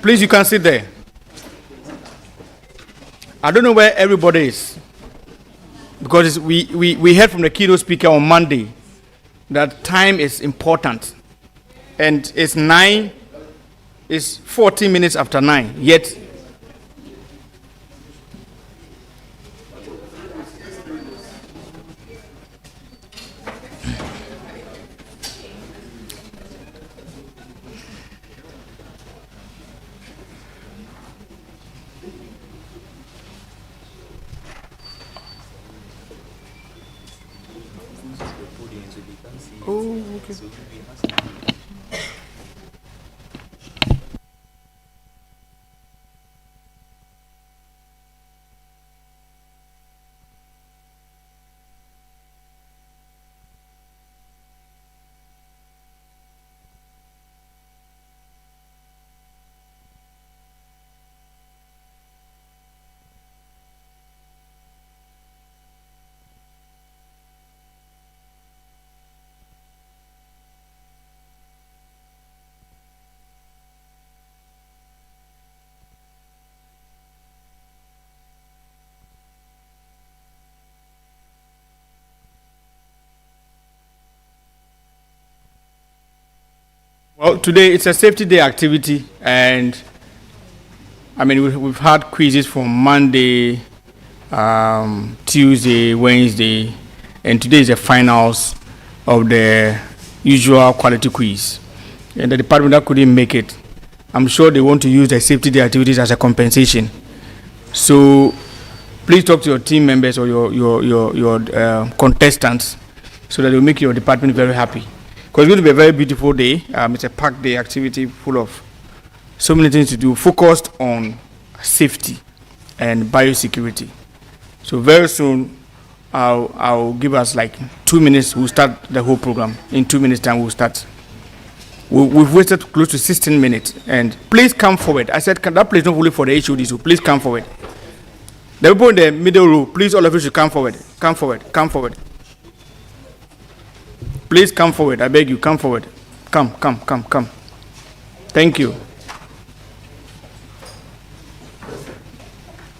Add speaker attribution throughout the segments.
Speaker 1: Please, you can sit there. I don't know where everybody is, because we heard from the keynote speaker on Monday that time is important, and it's 14 minutes after 9, yet well, today it's a safety day activity, and I mean we've had quizzes from Monday, Tuesday, Wednesday, and today is the finals of the usual quality quiz. And the department that couldn't make it, I'm sure they want to use the safety day activities as a compensation. So please talk to your team members or your contestants so that they'll make your department very happy. Because it's going to be a very beautiful day. It's a packed day activity full of so many things to do, focused on safety and biosecurity. So very soon, I'll give us like 2 minutes. We'll start the whole program. In 2 minutes time, we'll start. We've wasted close to 16 minutes. And please come forward. I said, that place is not only for the HOD, so please come forward. The people in the middle row, please all of you should come forward. Come forward. Come forward. Please come forward. I beg you, come forward. Come. Thank you.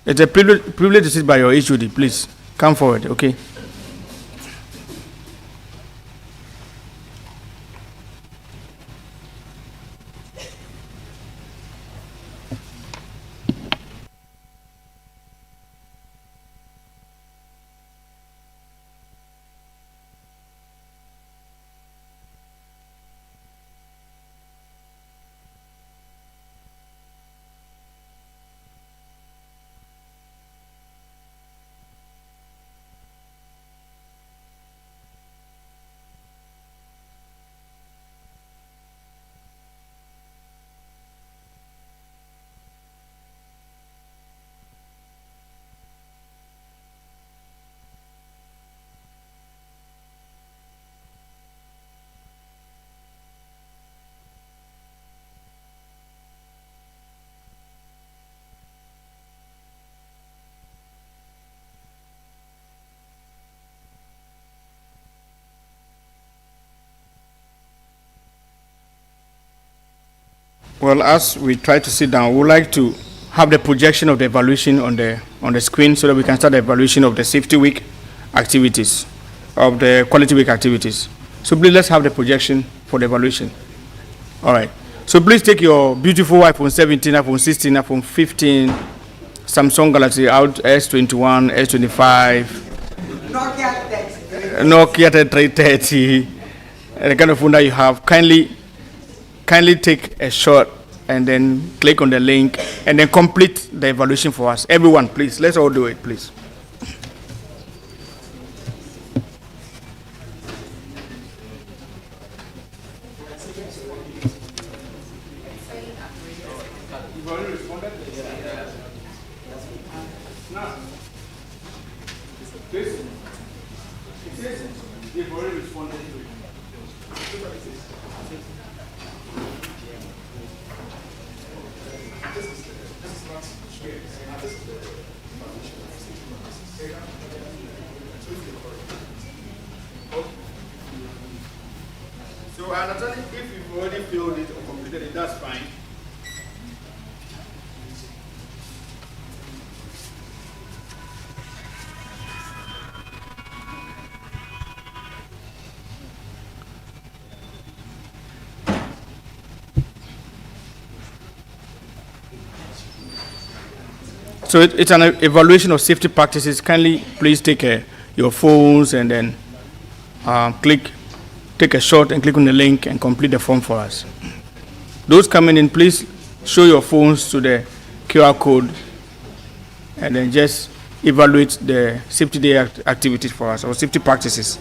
Speaker 1: It's a privilege to sit by your HOD. Please come forward, okay? Well, as we try to sit down, we would like to have the projection of the evaluation on the screen so that we can start the evaluation of the safety week activities, of the quality week activities. So please let's have the projection for the evaluation. All right. So please take your beautiful iPhone 17, iPhone 16, iPhone 15, Samsung Galaxy out S21, S25, Nokia 330, the kind of phone that you have. Kindly take a shot and then click on the link and then complete the evaluation for us. Everyone, please. Let's all do it, please. So I understand if you've already filled it or completed it, that's fine. So it's an evaluation of safety practices. Kindly please take your phones and then take a shot and click on the link and complete the form for us. Those coming in, please show your phones to the QR code and then just evaluate the safety day activities for us, or safety practices.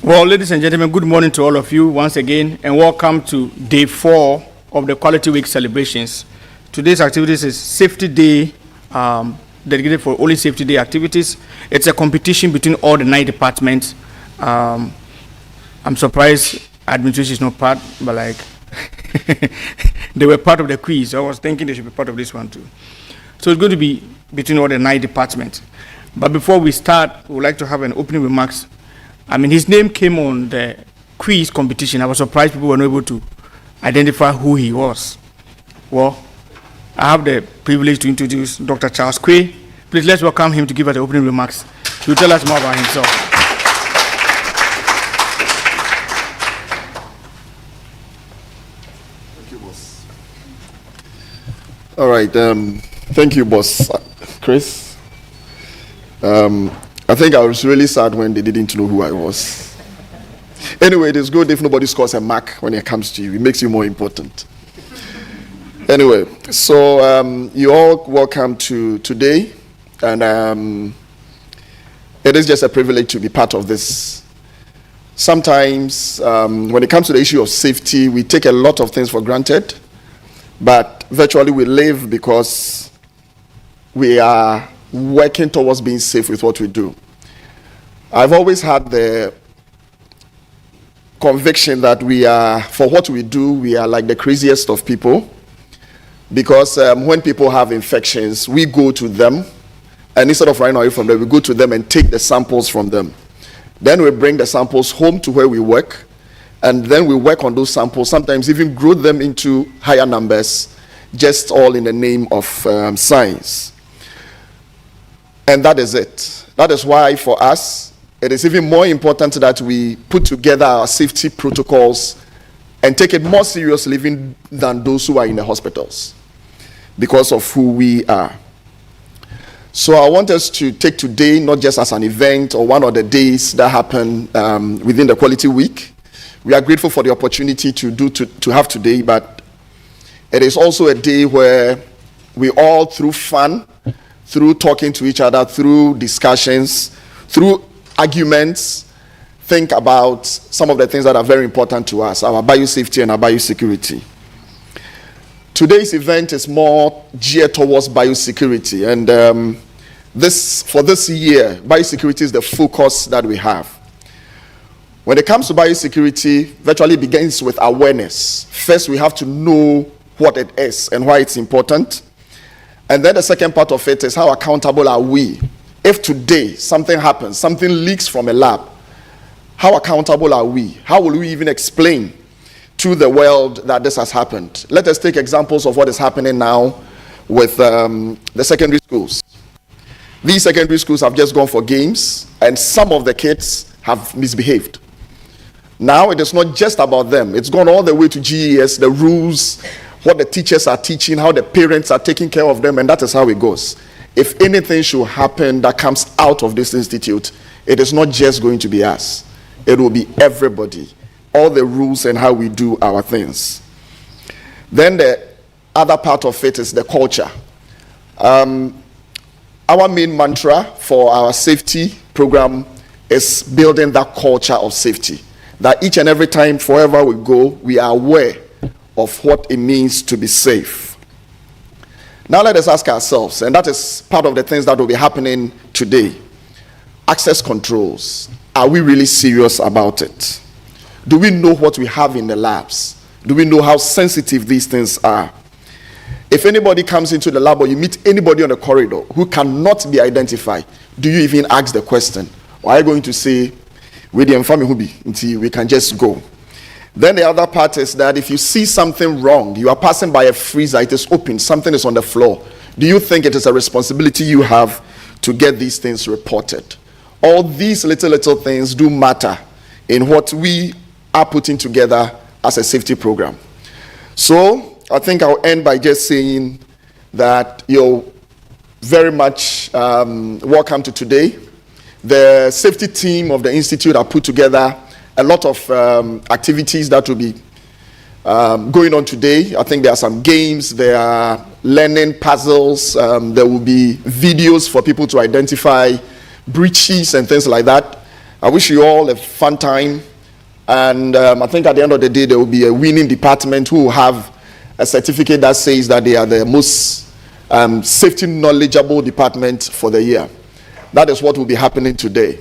Speaker 1: Well, ladies and gentlemen, good morning to all of you once again, and welcome to day 4 of the Quality Week celebrations. Today's activities is Safety Day, dedicated for only Safety Day activities. It's a competition between all the 9 departments. I'm surprised administration is not part, but like they were part of the quiz. So I was thinking they should be part of this one too. So it's going to be between all the 9 departments. But before we start, we would like to have an opening remarks. I mean, his name came on the quiz competition. I was surprised people were not able to identify who he was. Well, I have the privilege to introduce Dr. Charles Quay. Please let's welcome him to give us the opening remarks. He will tell us more about himself.
Speaker 2: Thank you, boss. All right. Thank you, boss Chris. I think I was really sad when they didn't know who I was. Anyway, it is good if nobody scores a mark when it comes to you. It makes you more important. Anyway, so you all welcome to today, and it is just a privilege to be part of this. Sometimes, when it comes to the issue of safety, we take a lot of things for granted, but virtually we live because we are working towards being safe with what we do. I've always had the conviction that we are, for what we do, we are like the craziest of people, because when people have infections, we go to them, and instead of running away from them, we go to them and take the samples from them. Then we bring the samples home to where we work, and then we work on those samples, sometimes even grow them into higher numbers, just all in the name of science. And that is it. That is why for us, it is even more important that we put together our safety protocols and take it more seriously even than those who are in the hospitals, because of who we are. So I want us to take today not just as an event or one of the days that happen within the Quality Week. We are grateful for the opportunity to have today, but it is also a day where we all, through fun, through talking to each other, through discussions, through arguments, think about some of the things that are very important to us, our biosafety and our biosecurity. Today's event is more geared towards biosecurity, and for this year, biosecurity is the focus that we have. When it comes to biosecurity, virtually begins with awareness. First, we have to know what it is and why it's important. And then the second part of it is how accountable are we? If today something happens, something leaks from a lab, how accountable are we? How will we even explain to the world that this has happened? Let us take examples of what is happening now with the secondary schools. These secondary schools have just gone for games, and some of the kids have misbehaved. Now it is not just about them. It's gone all the way to GES, the rules, what the teachers are teaching, how the parents are taking care of them, and that is how it goes. If anything should happen that comes out of this institute, it is not just going to be us. It will be everybody, all the rules and how we do our things. Then the other part of it is the culture. Our main mantra for our safety program is building that culture of safety, that each and every time, wherever we go, we are aware of what it means to be safe. Now let us ask ourselves, and that is part of the things that will be happening today. Access controls. Are we really serious about it? Do we know what we have in the labs? Do we know how sensitive these things are? If anybody comes into the lab or you meet anybody on the corridor who cannot be identified, do you even ask the question? Or are you going to say, we can just go? Then the other part is that if you see something wrong, you are passing by a freezer, it is open, something is on the floor. Do you think it is a responsibility you have to get these things reported? All these little things do matter in what we are putting together as a safety program. So I think I'll end by just saying that you're very much welcome to today. The safety team of the Institute have put together a lot of activities that will be going on today. I think there are some games, there are learning puzzles, there will be videos for people to identify breaches and things like that. I wish you all a fun time. And I think at the end of the day, there will be a winning department who will have a certificate that says that they are the most safety knowledgeable department for the year. That is what will be happening today.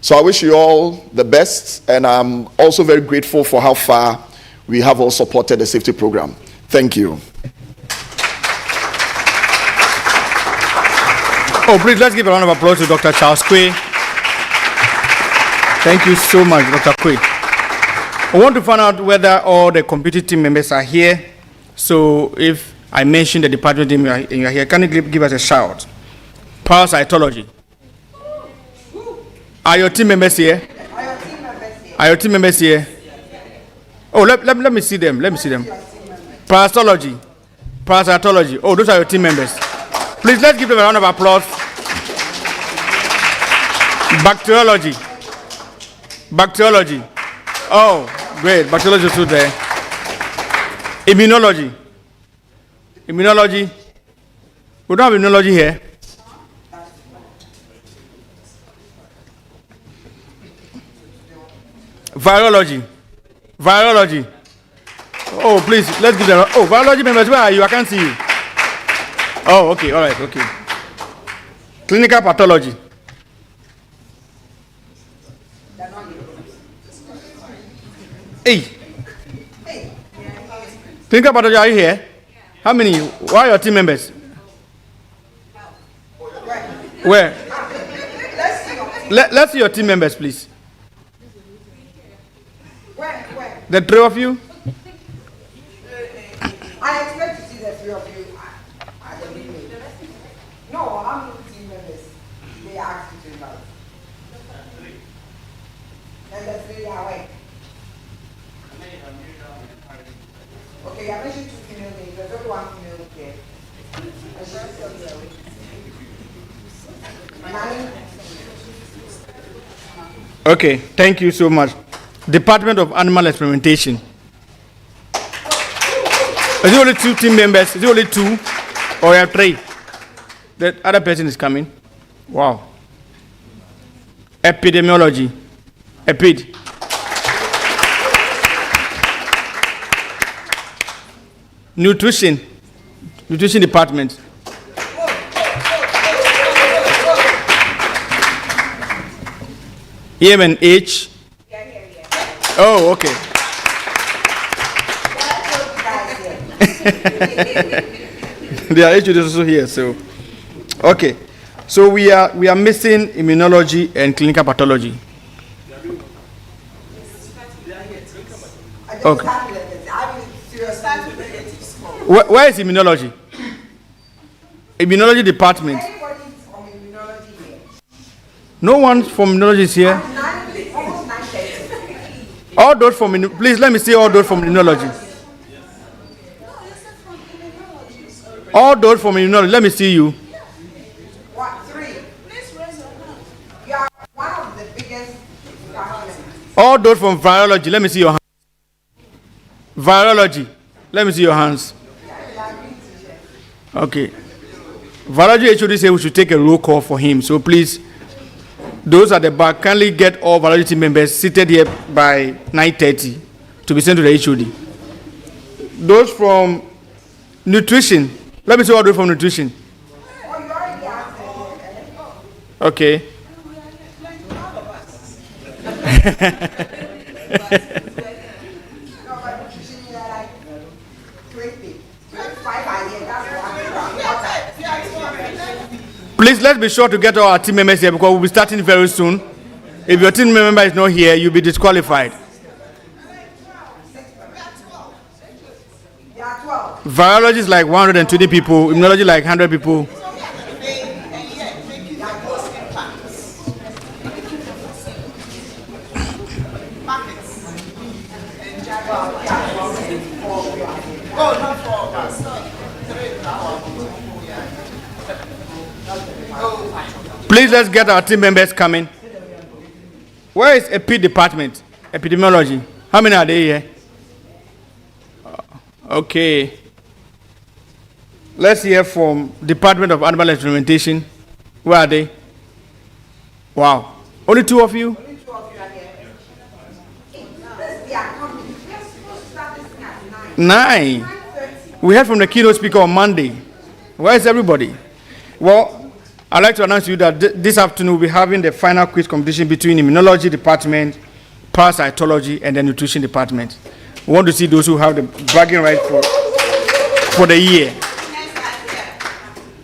Speaker 2: So I wish you all the best, and I'm also very grateful for how far we have all supported the safety program. Thank you.
Speaker 1: Oh, please, let's give a round of applause to Dr. Charles Quay. Thank you so much, Dr. Quay. I want to find out whether all the computer team members are here. So if I mention the department team and you are here, can you give us a shout? Parasitology. Are your team members here? Are your team members here? Oh, let me see them. Let me see them. Parasitology. Parasitology. Oh, those are your team members. Please, let's give them a round of applause. Bacteriology. Bacteriology. Oh, great. Bacteriology is still there. Immunology. Immunology. We don't have immunology here. Virology. Virology. Oh, please, let's give them. Oh, virology members, where are you? I can't see you. Oh, okay, all right, okay. Clinical pathology. Hey. Clinical pathology, are you here? How many? Why are your team members? Where? Let's see your team members, please.
Speaker 3: Where?
Speaker 1: The three of you?
Speaker 3: I expect to see the three of you at the meeting. No, how many team members they asked you to invite? And the three are away. Okay, I mentioned two female names. There's only one female here. And she's still there.
Speaker 1: Okay, thank you so much. Department of Animal Experimentation. Is it only two team members? Is it only two? Or you have three? The other person is coming. Wow. Epidemiology. Epid. Nutrition. Nutrition department. EM&H. Oh, okay. The RH is also here, so okay. So we are missing immunology and clinical pathology. Okay. Where is immunology? Immunology department.
Speaker 3: From immunology here.
Speaker 1: No one from immunology is here.
Speaker 3: Almost 9:30.
Speaker 1: All those from please let me see all those from immunology. All those from immunology. Let me see you.
Speaker 3: What? Three. You are one of the biggest departments.
Speaker 1: All those from virology. Let me see your hands. Virology. Let me see your hands. Okay. Virology HOD said we should take a roll call for him. So please, those at the back, kindly get all virology team members seated here by 9:30 to be sent to the HOD. Those from nutrition. Let me see what those from nutrition. Okay.
Speaker 3: 5 are here, that's one.
Speaker 1: Please, let's be sure to get all our team members here because we'll be starting very soon. If your team member is not here, you'll be disqualified.
Speaker 3: There are 12.
Speaker 1: Virology is like 120 people, immunology like 100 people. Please, let's get our team members coming. Where is EP department? Epidemiology. How many are they here? Okay. Let's hear from Department of Animal Experimentation. Where are they? Wow. Only 2 of you?
Speaker 3: Only 2 of you are here. They are coming. We are supposed to start this thing at 9.
Speaker 1: 9. We heard from the keynote speaker on Monday. Where is everybody? Well, I'd like to announce to you that this afternoon we'll be having the final quiz competition between immunology department, parasitology, and the nutrition department. We want to see those who have the bragging right for the year.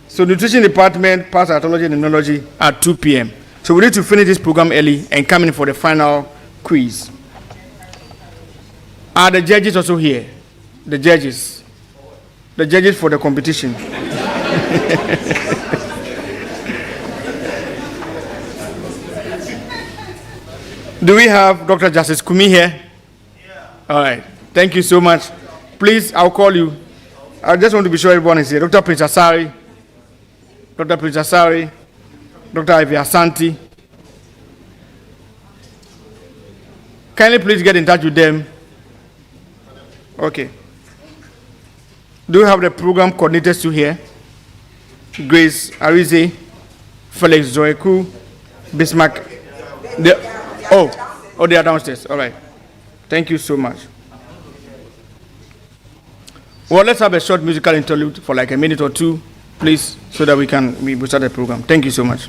Speaker 1: So nutrition department, parasitology, and immunology at 2 p.m. So we need to finish this program early and come in for the final quiz. Are the judges also here? The judges for the competition. Do we have Dr. Justice Kumi here? Yeah. All right. Thank you so much. Please, I'll call you. I just want to be sure everyone is here. Dr. Prince Asari, Dr. Ivy Asante. Kindly please get in touch with them. Okay. Do you have the program coordinators to here? Grace Arize, Felix Zoeku, Bismarck. Oh, they are downstairs. All right. Thank you so much. Well, let's have a short musical interlude for like a minute or two, please, so that we start the program. Thank you so much.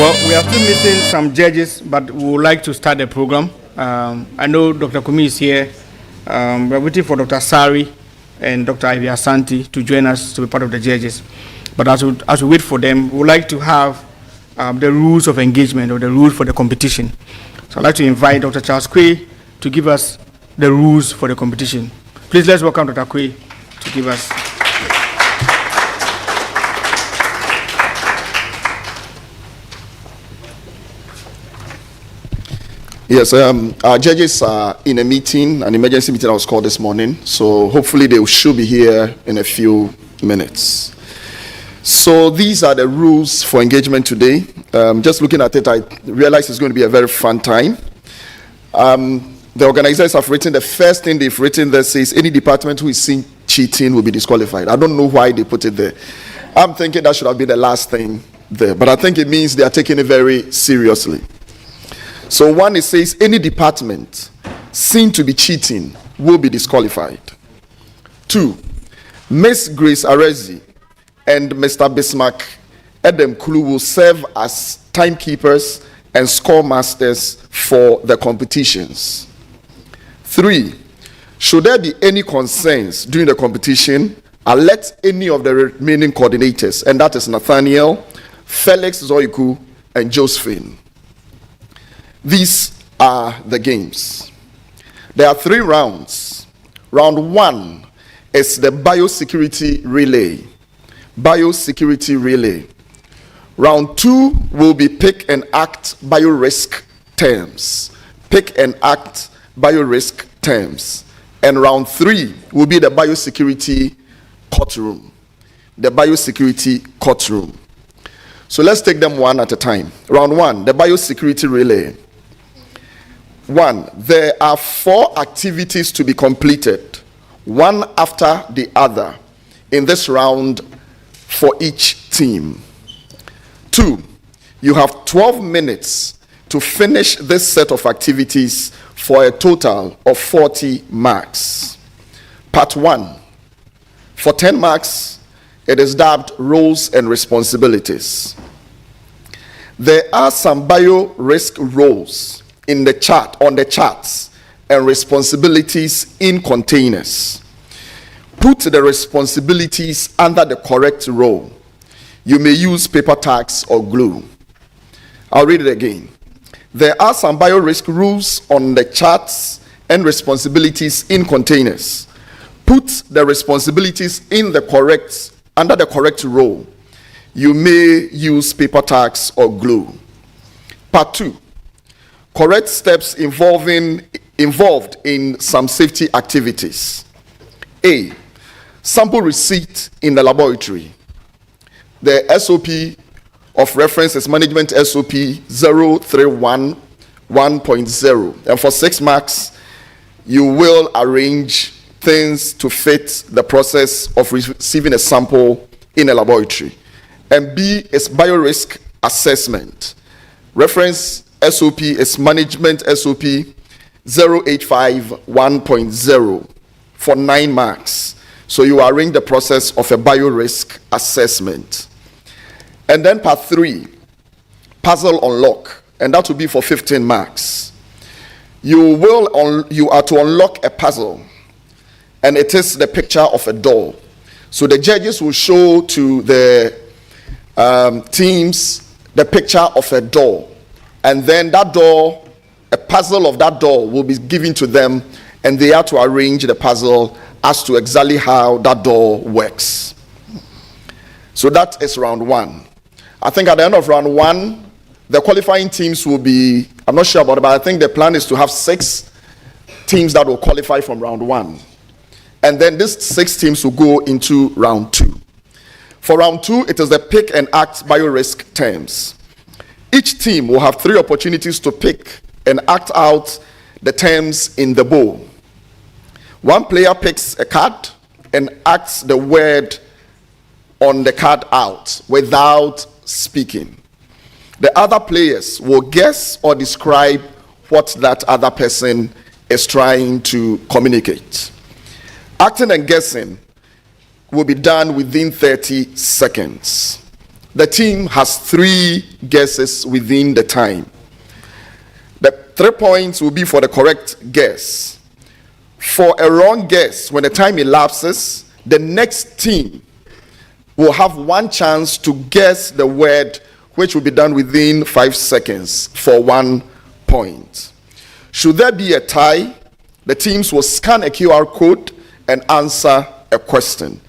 Speaker 1: Well, we are still missing some judges, but we would like to start the program. I know Dr. Kumi is here. We're waiting for Dr. Sari and Dr. Ivy Asante to join us to be part of the judges. But as we wait for them, we would like to have the rules of engagement or the rules for the competition. So I'd like to invite Dr. Charles Quay to give us the rules for the competition. Please let's welcome Dr. Quay to give us.
Speaker 2: Yes, our judges are in a meeting, an emergency meeting I was called this morning. So hopefully they should be here in a few minutes. So these are the rules for engagement today. Just looking at it, I realize it's going to be a very fun time. The organizers have written, the first thing they've written there says any department who is seen cheating will be disqualified. I don't know why they put it there. I'm thinking that should have been the last thing there, but I think it means they are taking it very seriously. So one, it says any department seen to be cheating will be disqualified. 2, Miss Grace Arezi and Mr. Bismarck Edem Kulu will serve as timekeepers and score masters for the competitions. 3, should there be any concerns during the competition, alert any of the remaining coordinators, and that is Nathaniel, Felix Zoiku, and Josephine. These are the games. There are 3 rounds. Round 1 is the biosecurity relay. Biosecurity relay. Round 2 will be pick and act biorisk terms. Pick and act biorisk terms. And round 3 will be the biosecurity courtroom. The biosecurity courtroom. So let's take them one at a time. Round 1, the biosecurity relay. 1, there are 4 activities to be completed, one after the other, in this round for each team. 2, you have 12 minutes to finish this set of activities for a total of 40 marks. Part 1, for 10 marks, it is dubbed roles and responsibilities. There are some bio-risk roles in the chart, on the charts, and responsibilities in containers. Put the responsibilities under the correct role. You may use paper tags or glue. I'll read it again. There are some bio-risk rules on the charts and responsibilities in containers. Put the responsibilities in the under the correct role. You may use paper tags or glue. Part 2. Correct steps involved in some safety activities. A, sample receipt in the laboratory. The SOP of reference is Management SOP 0311.0. And for 6 marks, you will arrange things to fit the process of receiving a sample in a laboratory. And B is biorisk assessment. Reference SOP is Management SOP 0851.0 for 9 marks. So you arrange the process of a biorisk assessment. And then part 3, puzzle unlock, and that will be for 15 marks. You are to unlock a puzzle, and it is the picture of a door. So the judges will show to the teams the picture of a door. And then that door, a puzzle of that door will be given to them, and they have to arrange the puzzle as to exactly how that door works. So that is round 1. I think at the end of round 1, the qualifying teams will be, I'm not sure about it, but I think the plan is to have 6 teams that will qualify from round 1. And then these 6 teams will go into round 2. For round 2, it is the pick and act biorisk terms. Each team will have 3 opportunities to pick and act out the terms in the bowl. One player picks a card and acts the word on the card out without speaking. The other players will guess or describe what that other person is trying to communicate. Acting and guessing will be done within 30 seconds. the team has 3 guesses within the time. The 3 points will be for the correct guess. For a wrong guess, when the time elapses, the next team will have 1 chance to guess the word, which will be done within 5 seconds for 1 point. Should there be a tie, the teams will scan a QR code and answer a question.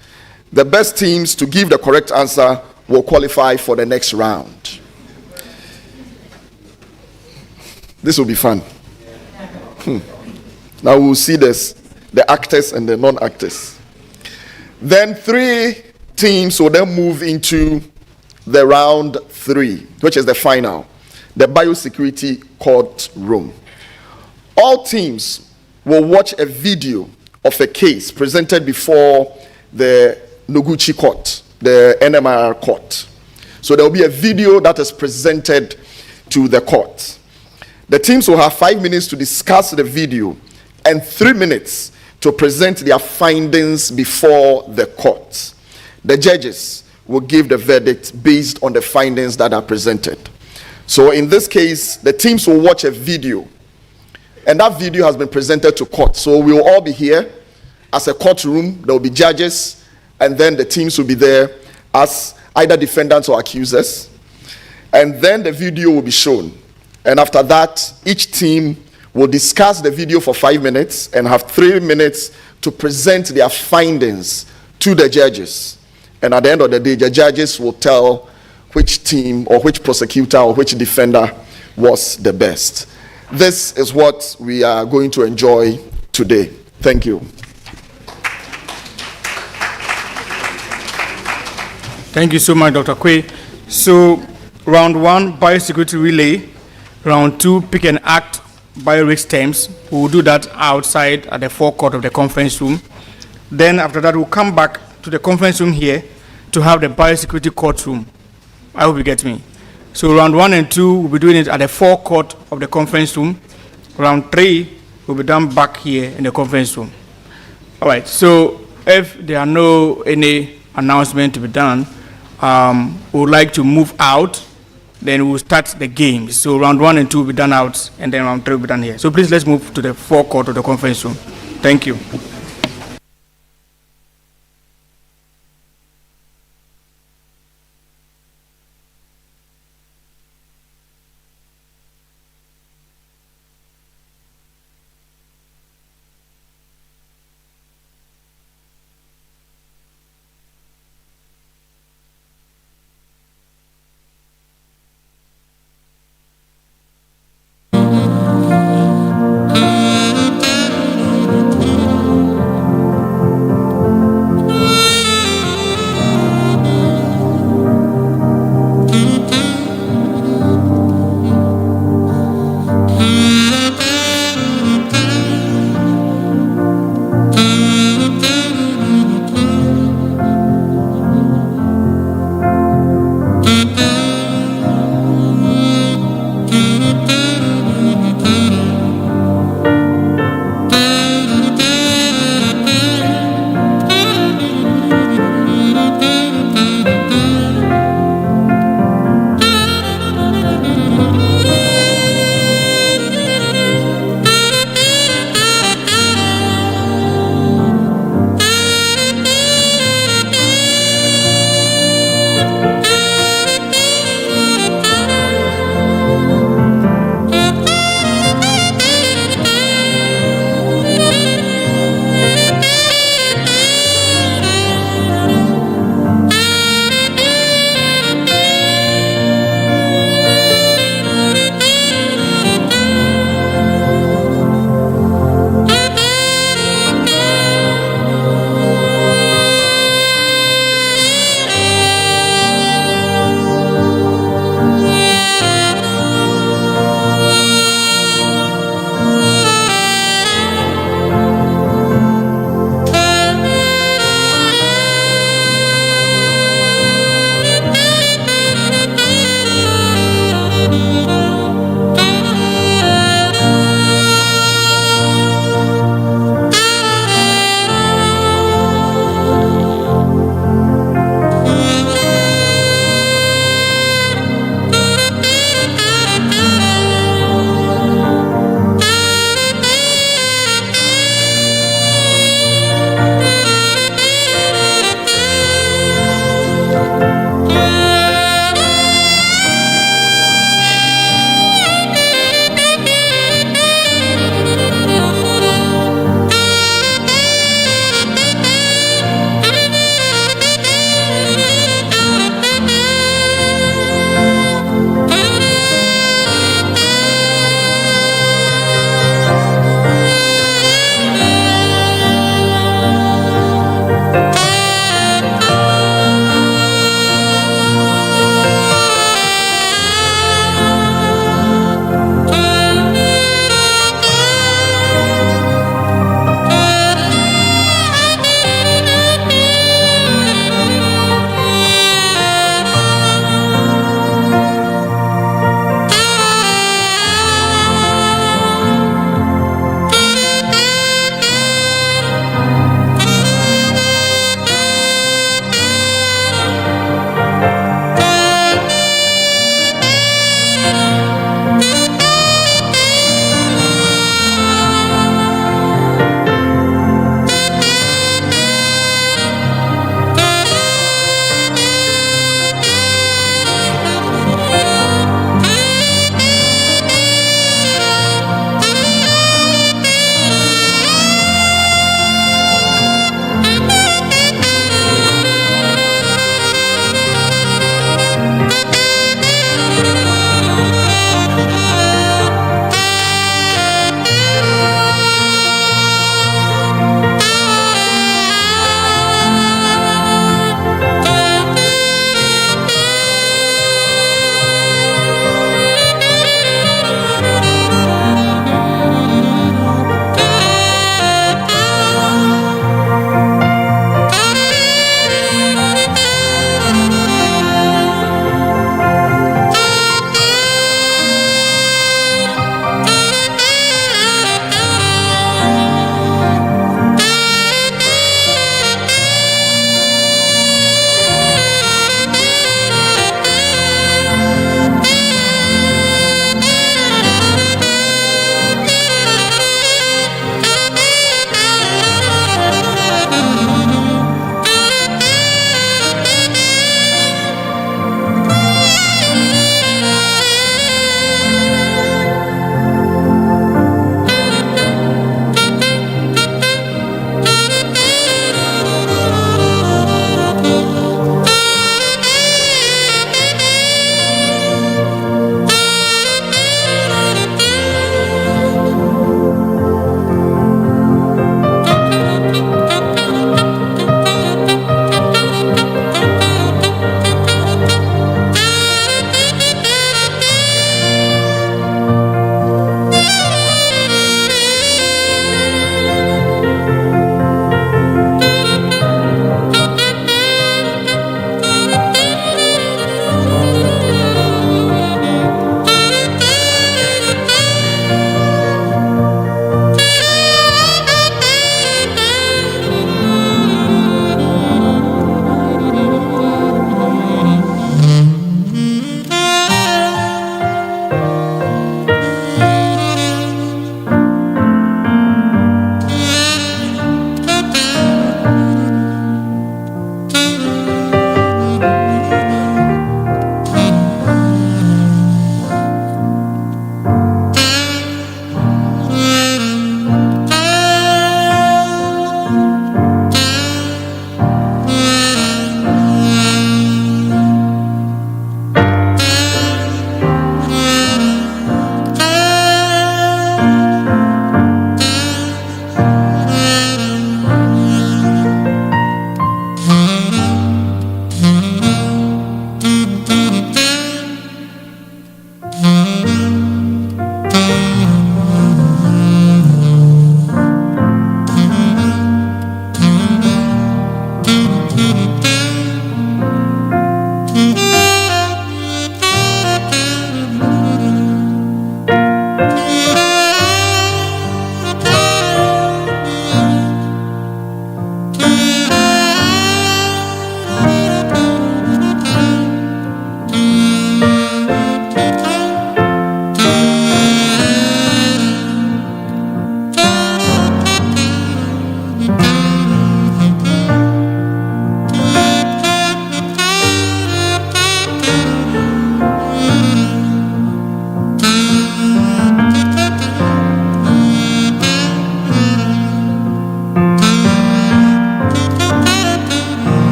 Speaker 2: The best teams to give the correct answer will qualify for the next round. This will be fun. Now we'll see this, the actors and the non-actors. Then 3 teams will then move into the round 3, which is the final, the biosecurity courtroom. All teams will watch a video of a case presented before the Noguchi court, the NMIMR court. So there will be a video that is presented to the court. The teams will have 5 minutes to discuss the video and 3 minutes to present their findings before the court. The judges will give the verdict based on the findings that are presented. So in this case, the teams will watch a video, and that video has been presented to court. So we will all be here as a courtroom. There will be judges, and then the teams will be there as either defendants or accusers. And then the video will be shown. And after that, each team will discuss the video for 5 minutes and have 3 minutes to present their findings to the judges. And at the end of the day, the judges will tell which team or which prosecutor or which defender was the best. This is what we are going to enjoy today. Thank you.
Speaker 1: Thank you so much, Dr. Kwe. So, round 1, biosecurity relay. Round 2, pick and act bio-risk terms. We will do that outside at the forecourt of the conference room. Then after that, we'll come back to the conference room here to have the biosecurity courtroom. I hope you get me. So round 1 and 2, we'll be doing it at the forecourt of the conference room. Round 3 will be done back here in the conference room. All right, so if there are no any announcement to be done, we would like to move out, then we'll start the games. So round 1 and 2 will be done out, and then round 3 will be done here. So please, let's move to the forecourt of the conference room. Thank you.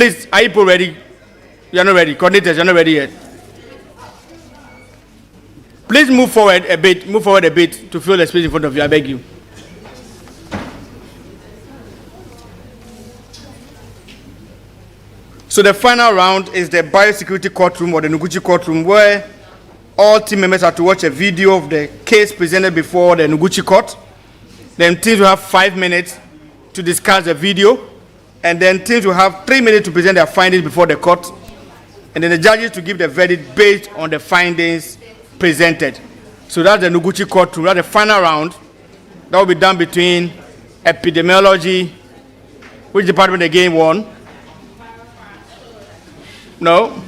Speaker 1: Please, are you ready? You are not ready. Coordinators, you are not ready yet. Please move forward a bit. Move forward a bit to fill the space in front of you. I beg you. So the final round is the biosecurity courtroom or the Noguchi courtroom, where all team members have to watch a video of the case presented before the Noguchi court. Then teams will have 5 minutes to discuss the video, and then teams will have 3 minutes to present their findings before the court, and then the judges to give the verdict based on the findings presented. So that's the Noguchi courtroom. That's the final round. That will be done between epidemiology, which department again won? No?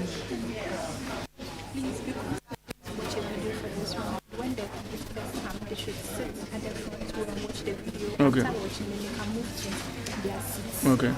Speaker 4: Please, because what you will do for this one, when the visitors come, they should sit at the front row and watch the video.
Speaker 1: Okay.
Speaker 4: After watching, then they can move to their seats.
Speaker 1: Okay.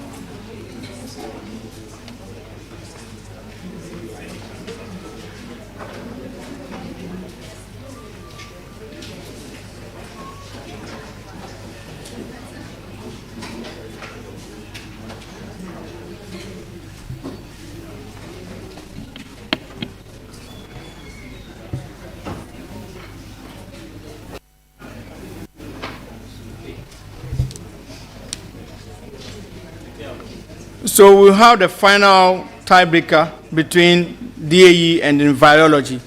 Speaker 1: So we'll have the final tiebreaker between DAE and in virology.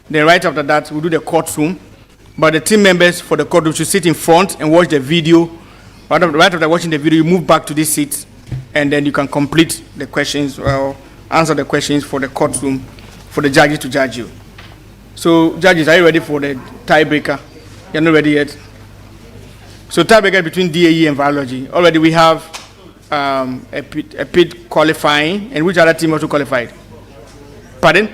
Speaker 1: Then right after that, we'll do the courtroom. But the team members for the courtroom should sit in front and watch the video. Right after watching the video, you move back to this seat, and then you can complete the questions or answer the questions for the courtroom for the judges to judge you. So judges, are you ready for the tiebreaker? You're not ready yet? So tiebreaker between DAE and virology. Already we have a PID qualifying, and which other team also qualified? Pardon?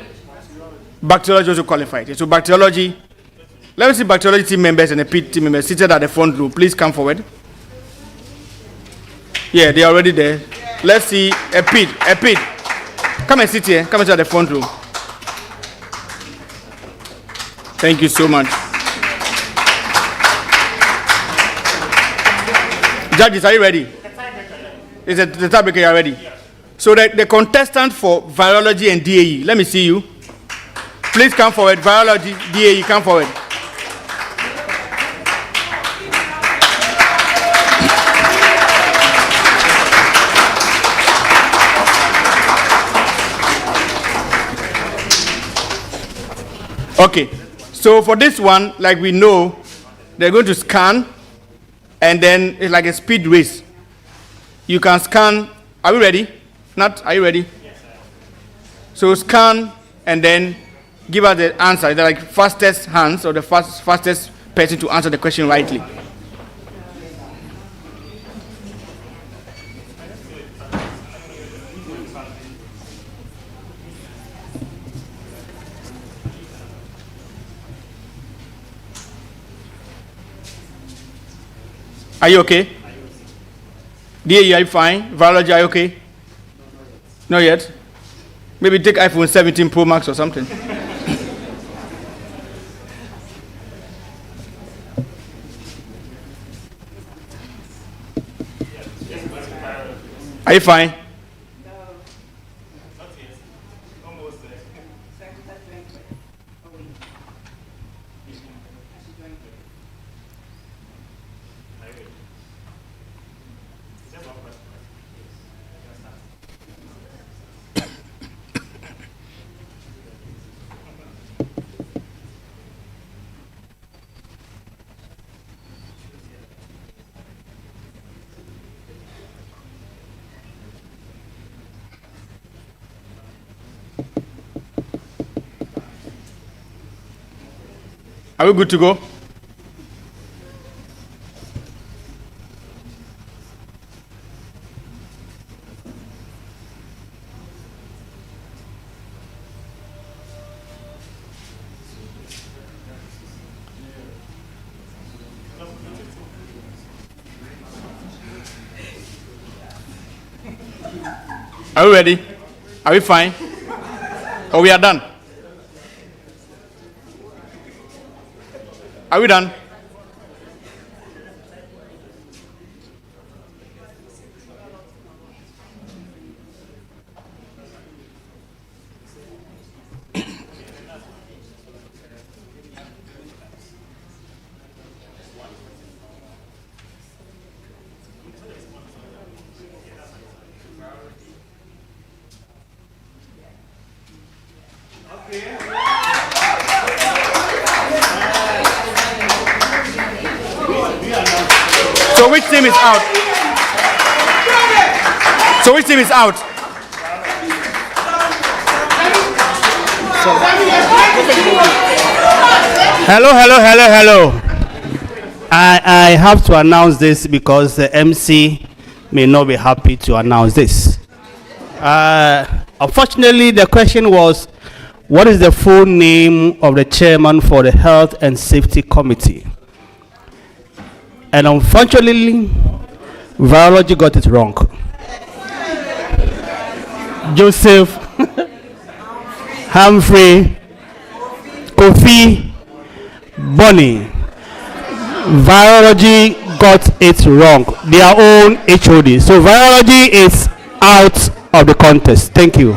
Speaker 1: Bacteriology also qualified. So bacteriology, let me see bacteriology team members and the PID team members seated at the front row. Please come forward. Yeah, they are already there. Let's see a PID. Come and sit here. Come and sit at the front row. Thank you so much. Judges, are you ready? Is it the tiebreaker? You are ready? So the contestant for virology and DAE, let me see you. Please come forward. Virology, DAE, come forward. Okay, so for this one, like we know, they're going to scan, and then it's like a speed race. You can scan. Are we ready? Nat, are you ready? Yes, sir. So scan and then give us the answer. They're like fastest hands or the fastest person to answer the question rightly. Are you okay? DAE, are you fine? Virology, are you okay? Not yet? Maybe take iPhone 17 Pro Max or something. Are you fine? Are we good to go? Are we ready? Are we fine? Or we are done? Are we done? So which team is out? So which team is out? Hello.
Speaker 5: I have to announce this because the MC may not be happy to announce this. Unfortunately, the question was, what is the full name of the chairman for the Health and Safety Committee? And unfortunately, virology got it wrong. Joseph, Humphrey, Kofi, Bonnie. Virology got it wrong. Their own HOD. So virology is out of the contest. Thank you.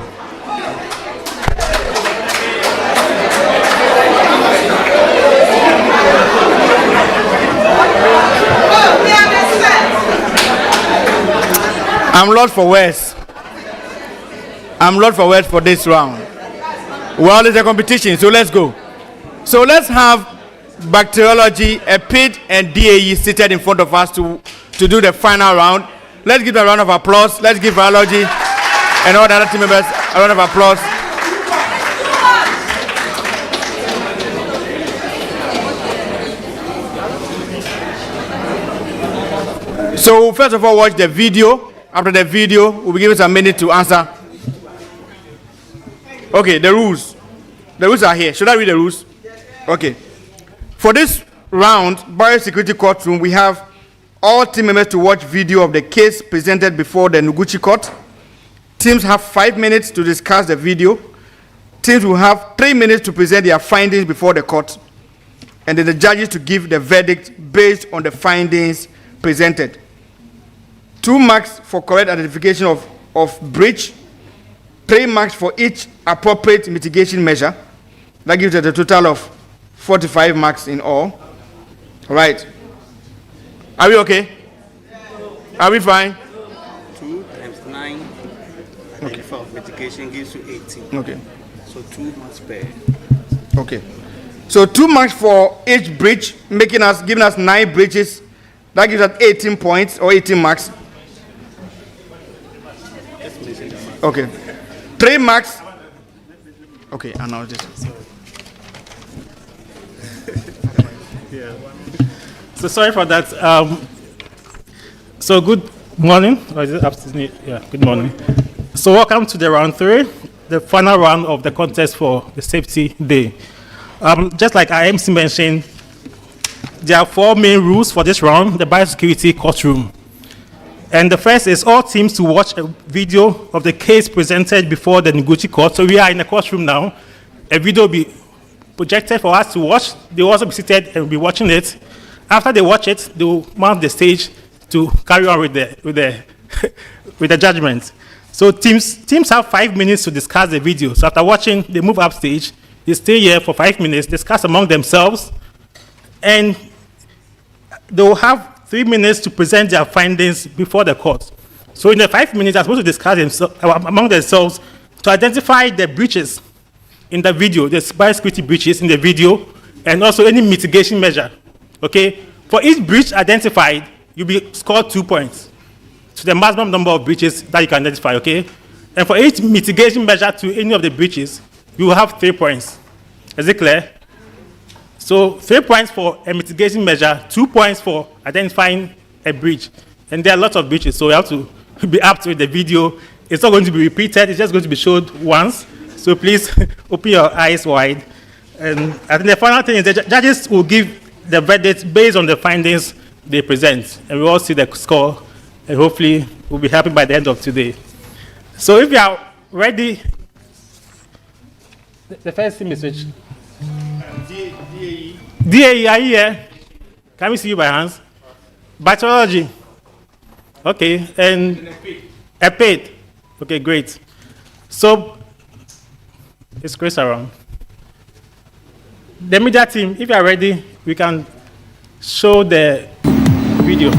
Speaker 1: I'm lost for words. I'm lost for words for this round. Well, it's a competition, so let's go. So let's have bacteriology, EPID, and DAE seated in front of us to do the final round. Let's give a round of applause. Let's give biology and all the other team members a round of applause. So first of all, watch the video. After the video, we'll be given some minutes to answer. Okay, the rules. The rules are here. Should I read the rules? Okay. For this round, biosecurity courtroom, we have all team members to watch video of the case presented before the Noguchi court. Teams have 5 minutes to discuss the video. Teams will have 3 minutes to present their findings before the court. And then the judges to give the verdict based on the findings presented. 2 marks for correct identification of breach. 3 marks for each appropriate mitigation measure. That gives us a total of 45 marks in all. Right. Are we okay? Are we fine?
Speaker 5: 2 times 9
Speaker 1: Okay.
Speaker 5: for mitigation gives you 18.
Speaker 1: Okay.
Speaker 5: So 2 marks per.
Speaker 1: Okay. So 2 marks for each breach, giving us 9 breaches. That gives us 18 points or 18 marks. Okay. 3 marks. Okay, I know this.
Speaker 6: Yeah. So sorry for that. So good morning. Or is it afternoon? Yeah, good morning. So welcome to the round 3, the final round of the contest for the safety day. Just like IMC mentioned, there are 4 main rules for this round, the biosecurity courtroom. And the first is all teams to watch a video of the case presented before the Noguchi court. So we are in the courtroom now. A video will be projected for us to watch. They will also be seated and will be watching it. After they watch it, they will mount the stage to carry on with the judgment. So teams have 5 minutes to discuss the video. So after watching, they move up stage. They stay here for 5 minutes, discuss among themselves, and they will have 3 minutes to present their findings before the court. So in the 5 minutes, they're supposed to discuss among themselves to identify the breaches in the video, the biosecurity breaches in the video, and also any mitigation measure. Okay? For each breach identified, you'll be scored 2 points. So the maximum number of breaches that you can identify, okay? And for each mitigation measure to any of the breaches, you will have 3 points. Is it clear? So 3 points for a mitigation measure, 2 points for identifying a breach. And there are lots of breaches, so you have to be up to the video. It's not going to be repeated, it's just going to be showed once. So please open your eyes wide. And I think the final thing is the judges will give the verdict based on the findings they present. And we all see the score, and hopefully we'll be happy by the end of today. So if you are ready, the first team is which? DAE, are you here? Can we see you by hands? Bacteriology. Okay, and EPID. Okay, great. So, it's Chris around. The media team, if you are ready, we can show the video.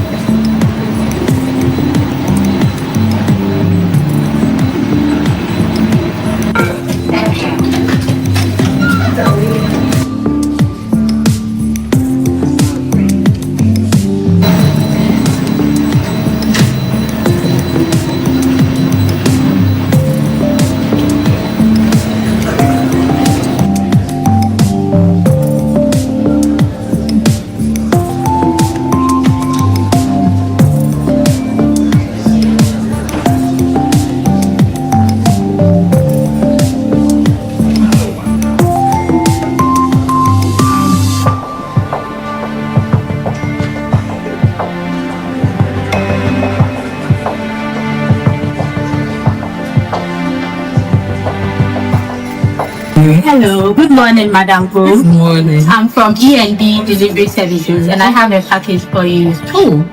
Speaker 7: Hello, good morning, Madam Go.
Speaker 8: Good morning.
Speaker 7: I'm from E&D Delivery Services and I have a package for you.
Speaker 8: Oh,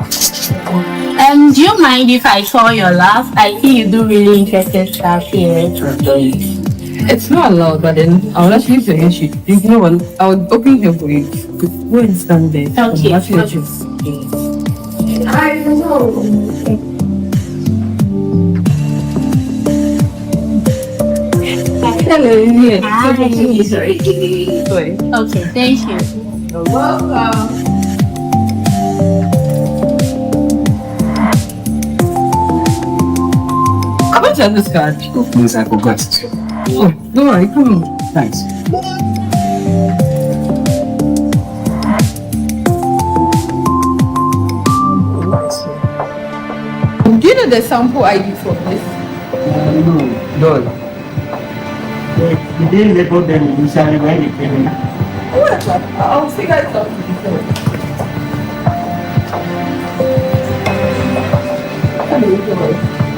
Speaker 7: Do you mind if I call your lab? I see you do really interesting stuff here.
Speaker 8: it's not allowed, but then I'll actually suggest you. You know what? I'll open here for you. Go and stand there.
Speaker 7: Okay.
Speaker 8: I'll actually let you.
Speaker 7: I know.
Speaker 8: Hello, yeah.
Speaker 7: Hi.
Speaker 8: Sorry.
Speaker 7: Okay, thank you.
Speaker 8: You're welcome. How much is this card?
Speaker 9: Please, I forgot to.
Speaker 8: Oh, don't worry, come on.
Speaker 9: Thanks.
Speaker 8: Do you know the sample ID for this?
Speaker 9: No, no. They didn't label them initially when they came in.
Speaker 8: Whatever. I'll figure it out before.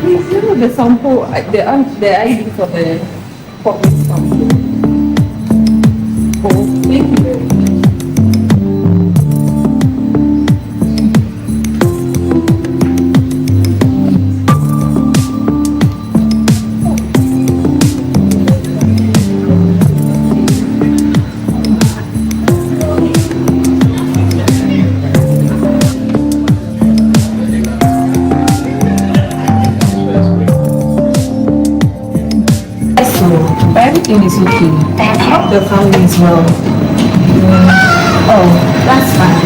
Speaker 8: Please, you know the sample, the ID for the public sample. Oh, thank you very much. Everything is okay. I hope the family is well.
Speaker 7: Oh, that's fine.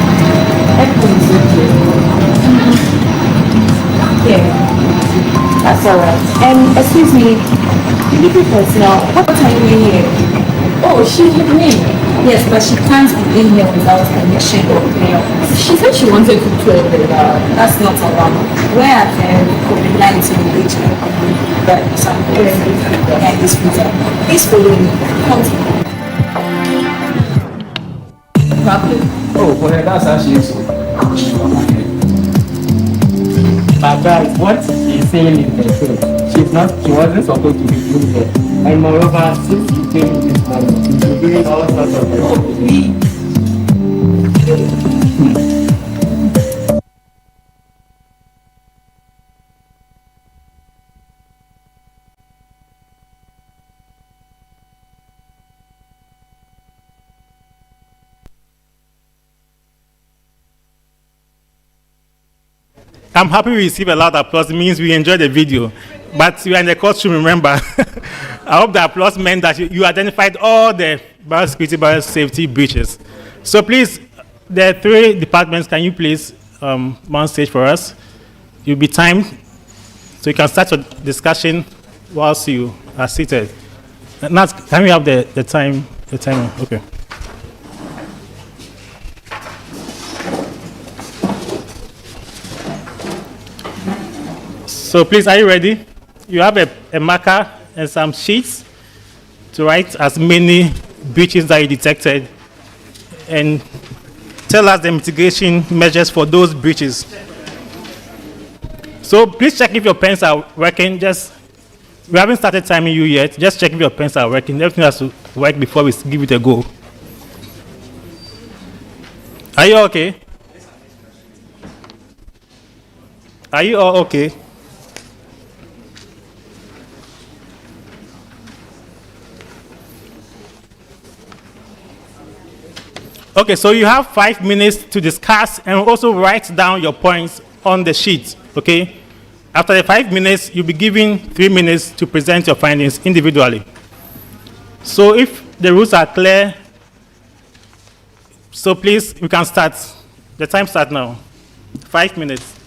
Speaker 8: Everything is okay.
Speaker 7: Yeah, that's alright. Excuse me, delivery personnel, what are you doing here?
Speaker 8: Oh, she's with me.
Speaker 7: Yes, but she can't be in here without permission or prayer.
Speaker 8: She said she wanted to pray, but
Speaker 7: That's not allowed. We're at COVID-19 HIV, but some and this visa. Please follow me. Come to me.
Speaker 9: Oh, well, that's how she is. But guys, what she's saying is the truth. She wasn't supposed to be doing that. And moreover, since you came in this morning, you've been doing all sorts of things.
Speaker 6: I'm happy we receive a lot of applause. It means we enjoyed the video. But we are in the courtroom, remember. I hope the applause meant that you identified all the biosecurity, biosafety breaches. So please, the three departments, can you please on stage for us? You'll be timed, so you can start your discussion whilst you are seated. Nat, can we have the time? The timer, okay. So please, are you ready? You have a marker and some sheets to write as many breaches that you detected and tell us the mitigation measures for those breaches. So please check if your pens are working. We haven't started timing you yet. Just check if your pens are working. Everything has to work before we give it a go. Are you okay? Are you all okay? Okay, so you have 5 minutes to discuss and also write down your points on the sheet, okay? After the 5 minutes, you'll be given 3 minutes to present your findings individually. So if the rules are clear, so please, we can start. The time starts now. 5 minutes.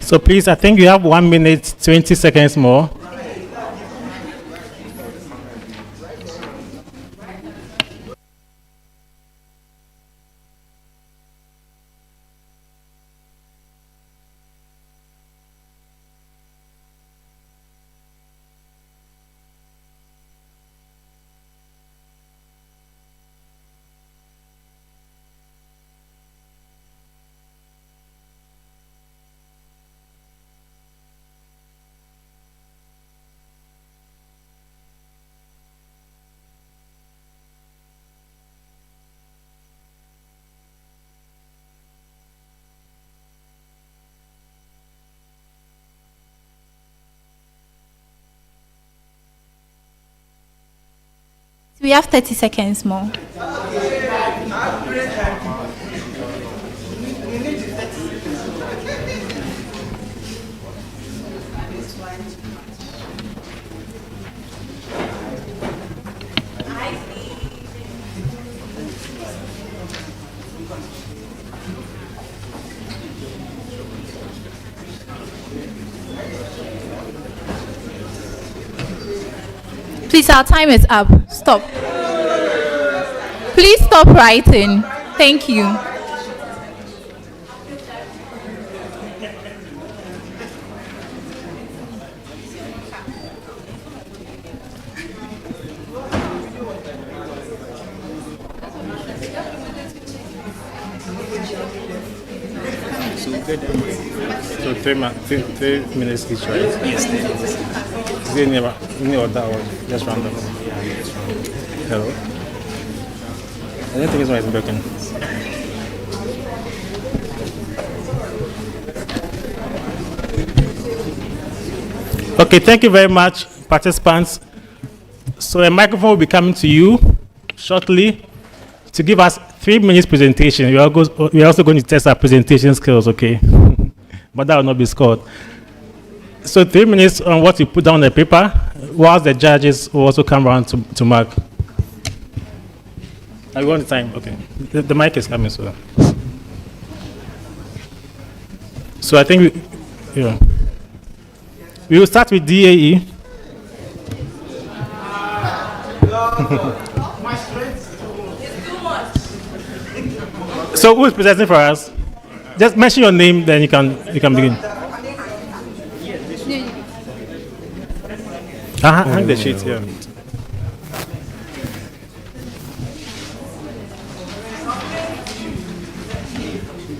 Speaker 6: So please, I think you have 1 minute, 20 seconds more.
Speaker 4: We have 30 seconds more. Please, our time is up. Stop. Please stop writing. Thank you.
Speaker 6: So 3 minutes each, right? Yes. Is there any other or just random? Hello? I don't think it's right broken. Okay, thank you very much, participants. So a microphone will be coming to you shortly to give us 3 minutes presentation. We are also going to test our presentation skills, okay? But that will not be scored. So 3 minutes on what you put down on the paper, whilst the judges will also come around to mark. Are you on the time? Okay. The mic is coming, so. So I think we will start with DAE. So who is presenting for us? Just mention your name, then you can begin. Hang the sheet here.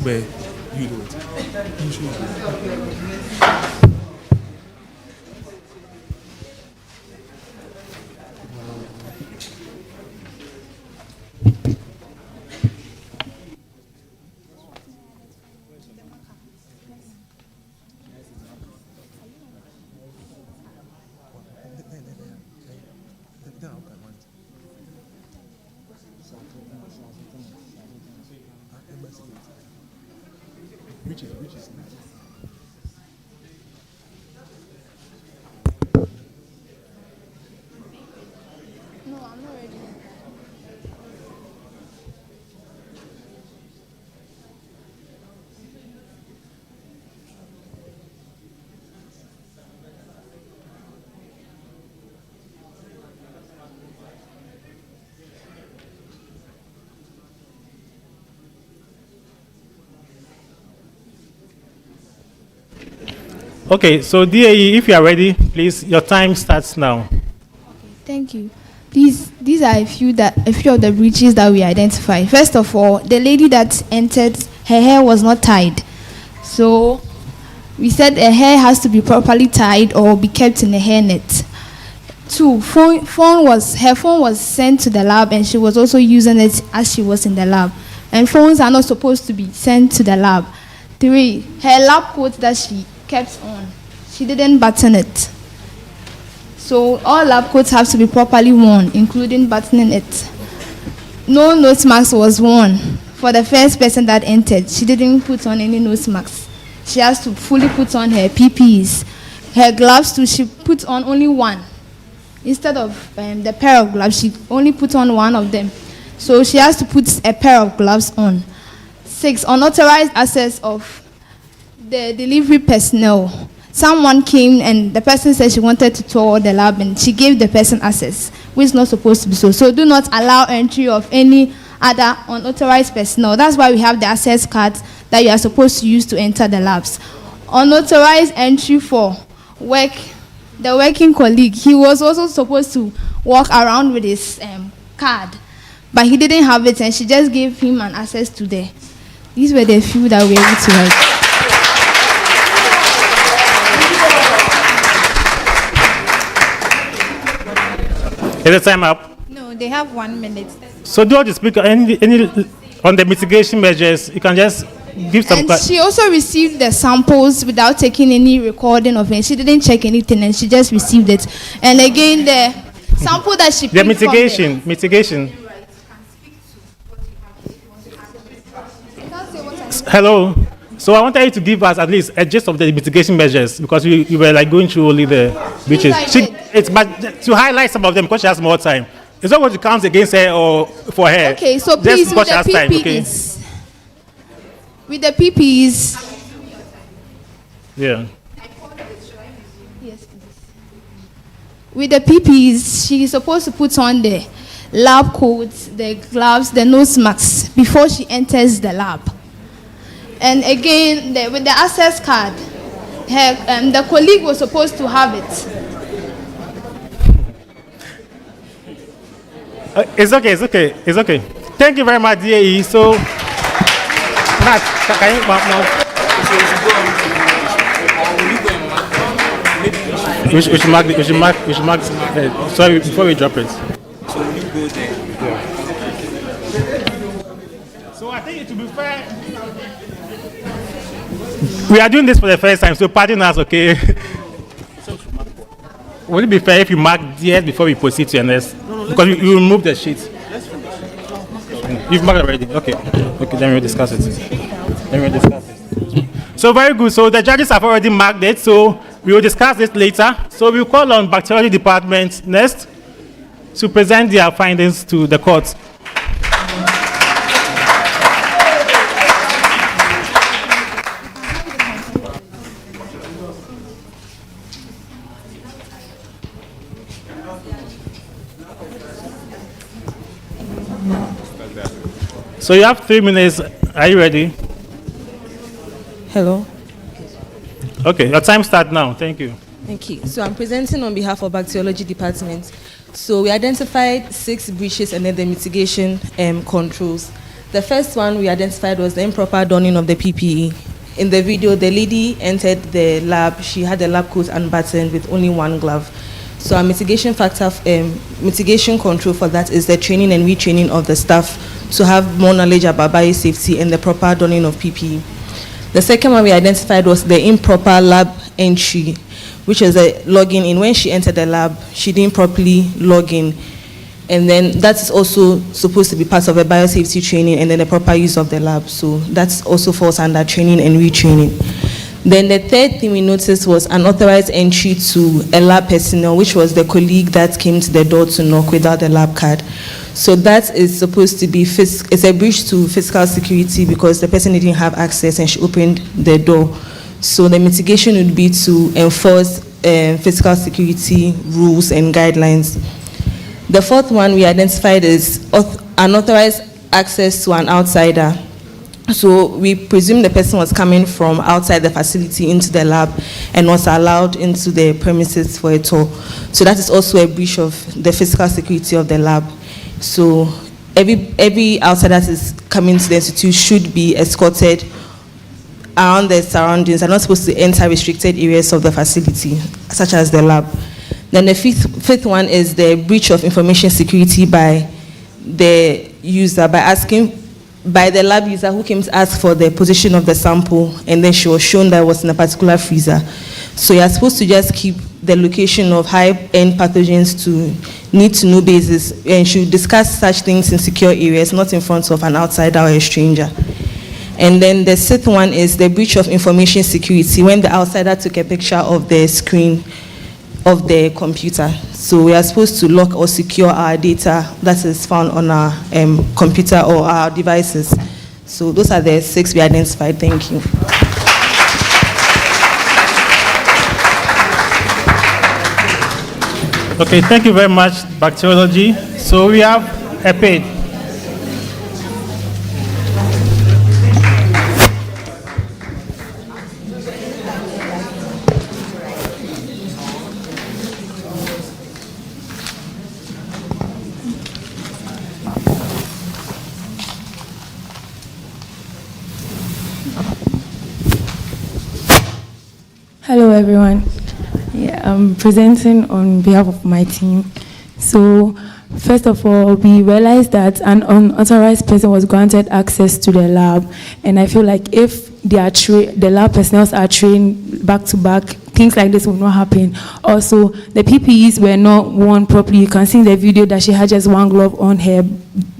Speaker 10: Where you do it. Which is
Speaker 4: No, I'm not ready.
Speaker 6: Okay, so DAE, if you are ready, please, your time starts now.
Speaker 11: Thank you. These are a few of the breaches that we identified. First of all, the lady that entered, her hair was not tied. So we said her hair has to be properly tied or be kept in a hairnet. 2, her phone was sent to the lab and she was also using it as she was in the lab. And phones are not supposed to be sent to the lab. 3, her lab coat that she kept on, she didn't button it. So all lab coats have to be properly worn, including buttoning it. No nose mask was worn for the first person that entered. She didn't put on any nose mask. She has to fully put on her PPEs. Her gloves too, she put on only one. Instead of the pair of gloves, she only put on one of them. So she has to put a pair of gloves on. 6, unauthorized access of the delivery personnel. Someone came and the person said she wanted to tour the lab and she gave the person access, which is not supposed to be so. So do not allow entry of any other unauthorized personnel. That's why we have the access cards that you are supposed to use to enter the labs. Unauthorized entry for work, the working colleague, he was also supposed to walk around with his card, but he didn't have it and she just gave him an access to there. These were the few that we were able to write.
Speaker 6: Is the time up?
Speaker 4: No, they have 1 minute.
Speaker 6: So do all the speaker any on the mitigation measures, you can just give some.
Speaker 11: And she also received the samples without taking any recording of it. She didn't check anything and she just received it. And again, the sample that she
Speaker 6: the
Speaker 11: picked
Speaker 6: mitigation. Hello. So I wanted you to give us at least a gist of the mitigation measures because you were like going through only the breaches. It's but to highlight some of them because she has more time. It's not going to count against her or for her.
Speaker 11: Okay, so please with the PPEs. With the PPEs.
Speaker 6: Yeah.
Speaker 11: Yes, please. With the PPEs, she is supposed to put on the lab coats, the gloves, the nose masks before she enters the lab. And again, with the access card, the colleague was supposed to have it.
Speaker 6: It's okay. Thank you very much, DAE. So, Matt, can you we should mark. Sorry, before we drop it.
Speaker 10: So you go there.
Speaker 6: Yeah. So I think it will be fair. We are doing this for the first time, so pardon us, okay? Would it be fair if you mark DS before we proceed to the next? Because you remove the sheet. You've marked already. Okay, then we'll discuss it. So very good. So the judges have already marked it, so we will discuss this later. So we'll call on Bacteriology Department next to present their findings to the court. So you have 3 minutes. Are you ready?
Speaker 12: Hello.
Speaker 6: Okay, your time starts now. Thank you.
Speaker 12: Thank you. So I'm presenting on behalf of Bacteriology Department. So we identified 6 breaches and then the mitigation controls. The first one we identified was the improper donning of the PPE. In the video, the lady entered the lab. She had the lab coat unbuttoned with only one glove. So our mitigation control for that is the training and retraining of the staff to have more knowledge about biosafety and the proper donning of PPE. The second one we identified was the improper lab entry, which is a login in. When she entered the lab, she didn't properly log in. And then that is also supposed to be part of a biosafety training and then the proper use of the lab. So that also falls under training and retraining. Then the third thing we noticed was unauthorized entry to a lab personnel, which was the colleague that came to the door to knock without the lab card. So that is supposed to be, it's a breach to physical security because the person didn't have access and she opened the door. So the mitigation would be to enforce physical security rules and guidelines. The fourth one we identified is unauthorized access to an outsider. So we presume the person was coming from outside the facility into the lab and was allowed into the premises for a tour. So that is also a breach of the physical security of the lab. So every outsider that is coming to the institute should be escorted around the surroundings. They're not supposed to enter restricted areas of the facility, such as the lab. Then the fifth one is the breach of information security by the user, by the lab user who came to ask for the position of the sample, and then she was shown that it was in a particular freezer. So you're supposed to just keep the location of high-end pathogens to need-to-know basis, and should discuss such things in secure areas, not in front of an outsider or a stranger. And then the sixth one is the breach of information security when the outsider took a picture of the screen of the computer. So we are supposed to lock or secure our data that is found on our computer or our devices. So those are the 6 we identified. Thank you.
Speaker 6: Okay, thank you very much, bacteriology. So we have a page.
Speaker 13: Hello, everyone. Yeah, I'm presenting on behalf of my team. So, first of all, we realized that an unauthorized person was granted access to the lab, and I feel like if the lab personnel are trained back to back, things like this will not happen. Also, the PPEs were not worn properly. You can see in the video that she had just one glove on her.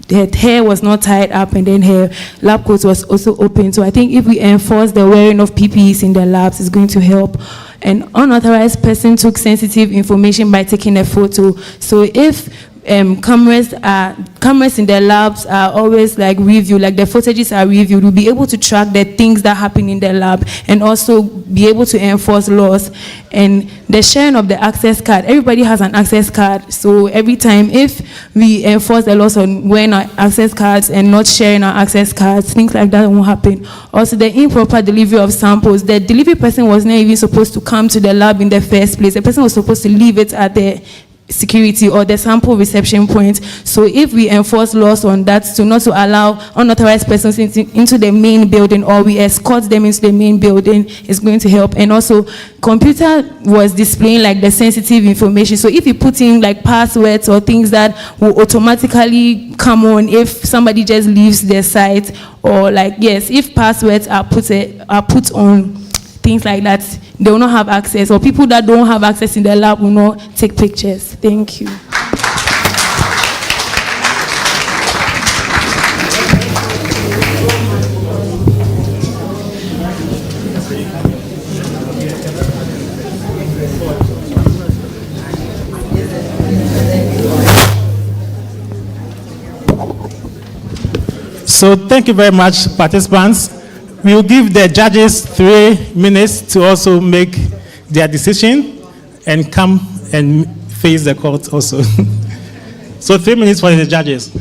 Speaker 13: Her hair was not tied up, and then her lab coat was also open. So I think if we enforce the wearing of PPEs in the labs, it's going to help. An unauthorized person took sensitive information by taking a photo. So if cameras in the labs are always like reviewed, like the footages are reviewed, we'll be able to track the things that happen in the lab and also be able to enforce laws. And the sharing of the access card, everybody has an access card, so every time if we enforce the laws on wearing our access cards and not sharing our access cards, things like that won't happen. Also, the improper delivery of samples, the delivery person was not even supposed to come to the lab in the first place. The person was supposed to leave it at the security or the sample reception point. So if we enforce laws on that, so not to allow unauthorized persons into the main building, or we escort them into the main building, is going to help. And also, computer was displaying like the sensitive information. So if you put in like passwords or things that will automatically come on if somebody just leaves their site, or like, yes, if passwords are put on, things like that, they will not have access, or people that don't have access in the lab will not take pictures. Thank you.
Speaker 6: So thank you very much, participants. We will give the judges 3 minutes to also make their decision and come and face the court also. So 3 minutes for the judges.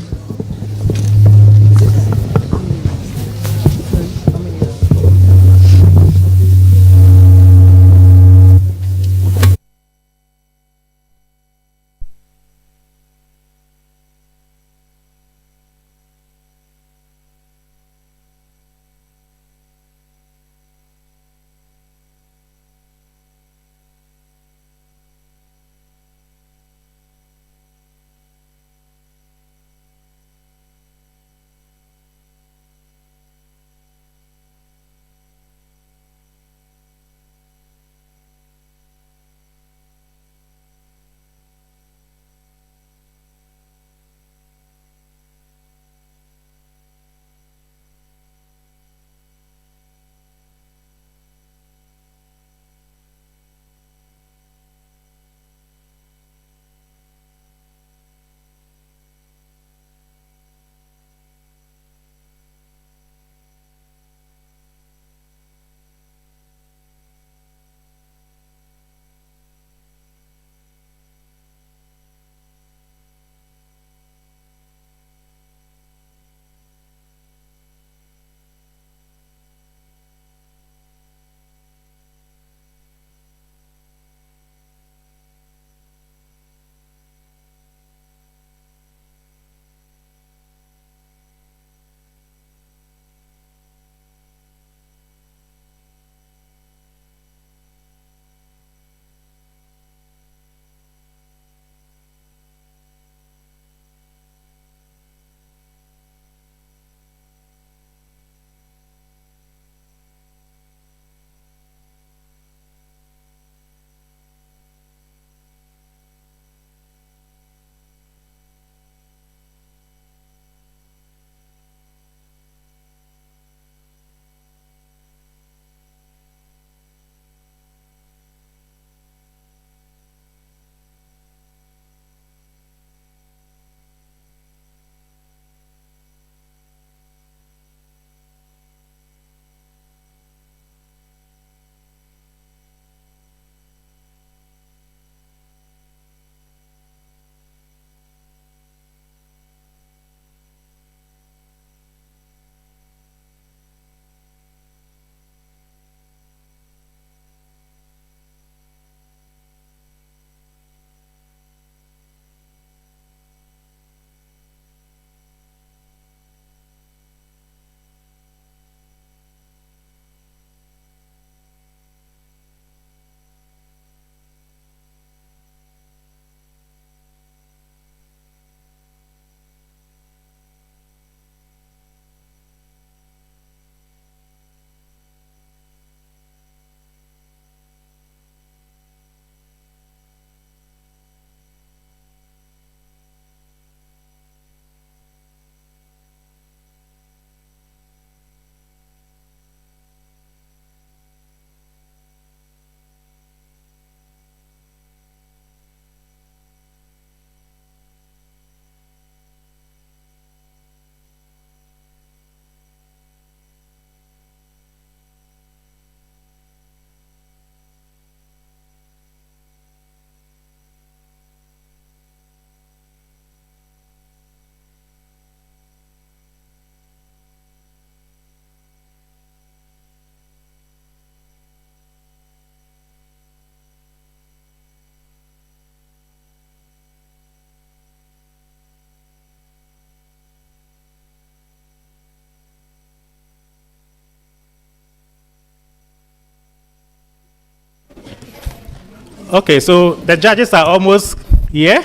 Speaker 6: Okay, so the judges are almost here.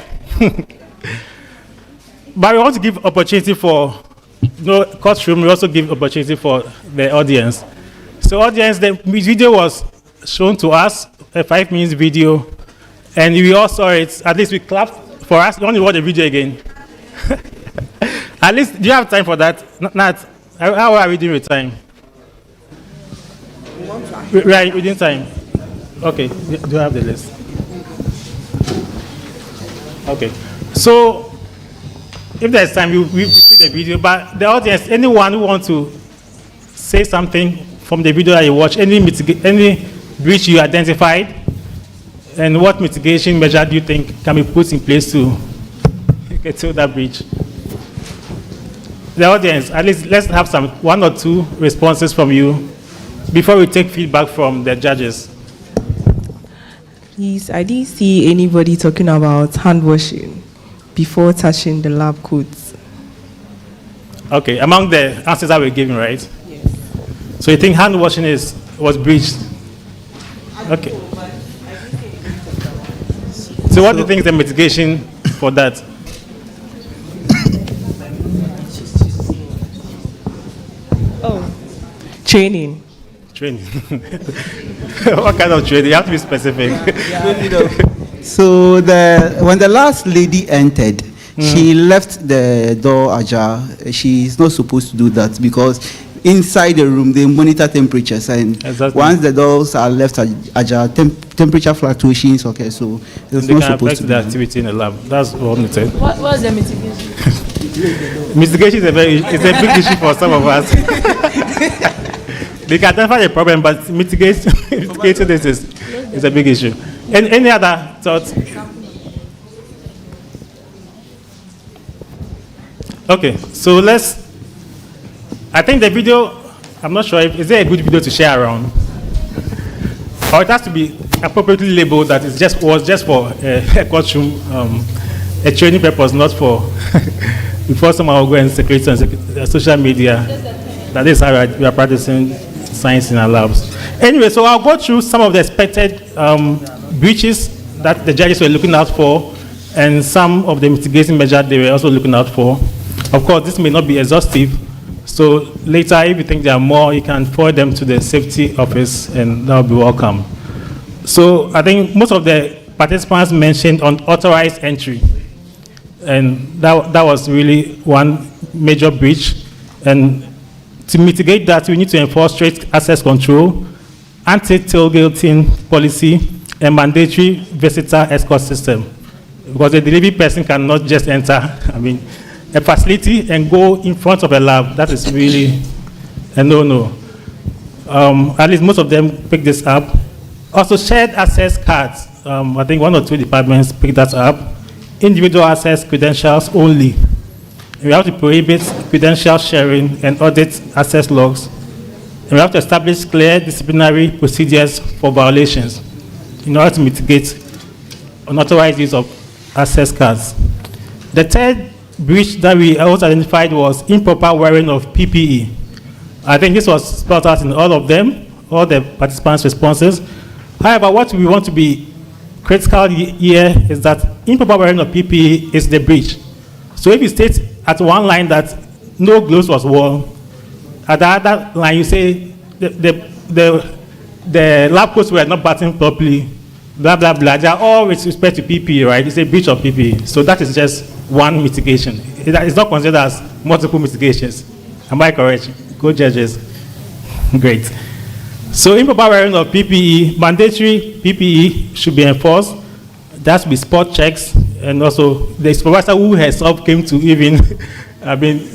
Speaker 6: But we want to give opportunity for courtroom. We also give opportunity for the audience. So audience, the video was shown to us, a 5 minute video, and we all saw it. At least we clapped for us. You want to watch the video again? At least, do you have time for that? Nat, how are we doing with time? Right, within time. Okay, do you have the list? Okay, so if there's time, we put the video. But the audience, anyone who wants to say something from the video that you watch, any breach you identified, and what mitigation measure do you think can be put in place to curtail that breach? The audience, at least let's have some 1 or 2 responses from you before we take feedback from the judges.
Speaker 14: Please, I didn't see anybody talking about hand washing before touching the lab coats.
Speaker 6: Okay, among the answers that we're giving, right? Yes. So you think hand washing was breached? Okay. So what do you think is the mitigation for that?
Speaker 14: Training.
Speaker 6: Training. What kind of training? You have to be specific.
Speaker 15: So when the last lady entered, she left the door ajar. She's not supposed to do that because inside the room they monitor temperatures, and once the doors are left ajar, temperature fluctuations. Okay, so it's not supposed to
Speaker 6: be the activity in the lab. That's what I'm saying.
Speaker 14: What's the mitigation?
Speaker 6: Mitigation is a big issue for some of us. They can identify the problem, but mitigating this is a big issue. And any other thoughts? Okay, so I think the video, I'm not sure is there a good video to share around? Or it has to be appropriately labeled that it was just for a courtroom, a training purpose, not for before someone will go and secrete on social media. That is how we are practicing science in our labs. Anyway, so I'll go through some of the expected breaches that the judges were looking out for and some of the mitigating measures they were also looking out for. Of course, this may not be exhaustive, so later if you think there are more, you can forward them to the safety office and that will be welcome. So I think most of the participants mentioned unauthorized entry, and that was really one major breach. And to mitigate that, we need to enforce strict access control, anti-tailgating policy, and mandatory visitor escort system. Because the delivery person cannot just enter, a facility and go in front of a lab. That is really a no-no. At least most of them pick this up. Also, shared access cards. I think 1 or 2 departments pick that up. Individual access credentials only. We have to prohibit credential sharing and audit access logs. And we have to establish clear disciplinary procedures for violations in order to mitigate unauthorized use of access cards. The third breach that we also identified was improper wearing of PPE. I think this was spelled out in all of them, all the participants' responses. However, what we want to be critical here is that improper wearing of PPE is the breach. So if you state at one line that no gloves was worn, at the other line you say the lab coats were not buttoned properly, blah, blah, blah. They are all with respect to PPE, right? It's a breach of PPE. So that is just one mitigation. It's not considered as multiple mitigations. Am I correct? Go judges. Great. So improper wearing of PPE, mandatory PPE should be enforced. That should be spot checks. And also the supervisor who herself came to even,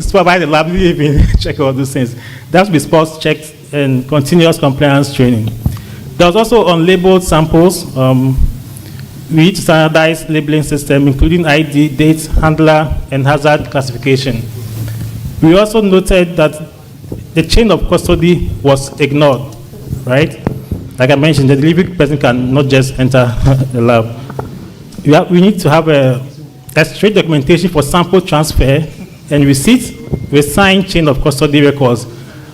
Speaker 6: supervise the lab, even check all those things. That should be spot checks and continuous compliance training. There was also unlabeled samples. We need to standardize labeling system, including ID, date, handler, and hazard classification. We also noted that the chain of custody was ignored, right? Like I mentioned, the delivery person cannot just enter the lab. We need to have a straight documentation for sample transfer and receipt with signed chain of custody records.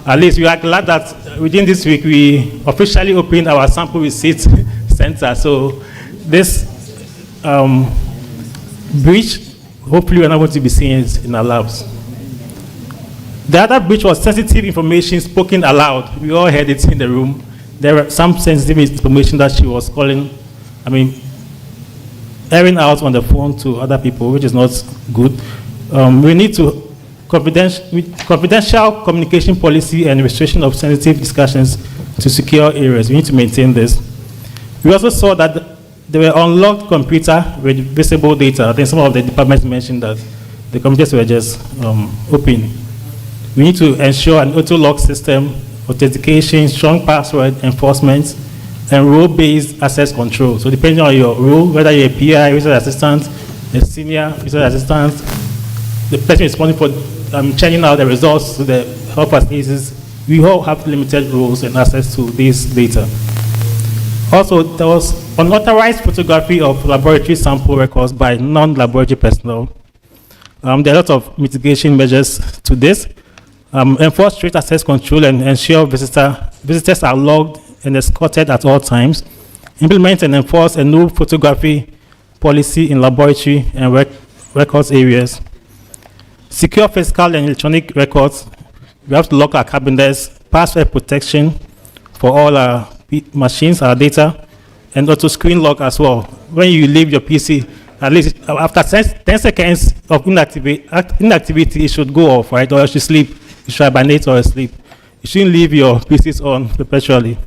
Speaker 6: At least we are glad that within this week we officially opened our sample receipt center. So this breach, hopefully we're not going to be seeing it in our labs. The other breach was sensitive information spoken aloud. We all heard it in the room. There were some sensitive information that she was airing out on the phone to other people, which is not good. We need to confidential communication policy and restriction of sensitive discussions to secure areas. We need to maintain this. We also saw that there were unlocked computers with visible data. I think some of the departments mentioned that the computers were just open. We need to ensure an auto-lock system, authentication, strong password enforcement, and role-based access control. So depending on your role, whether you're a PI, research assistant, a senior research assistant, the person responsible for churning out the results to the help us cases, we all have limited roles and access to this data. Also, there was unauthorized photography of laboratory sample records by non-laboratory personnel. There are a lot of mitigation measures to this. Enforce strict access control and ensure visitors are logged and escorted at all times. Implement and enforce a no photography policy in laboratory and records areas. Secure physical and electronic records. We have to lock our cabinets, password protection for all our machines, our data, and auto screen lock as well. When you leave your PC, at least after 10 seconds of inactivity, it should go off, right? Or you should sleep. You should hibernate or sleep. You shouldn't leave your PCs on perpetually.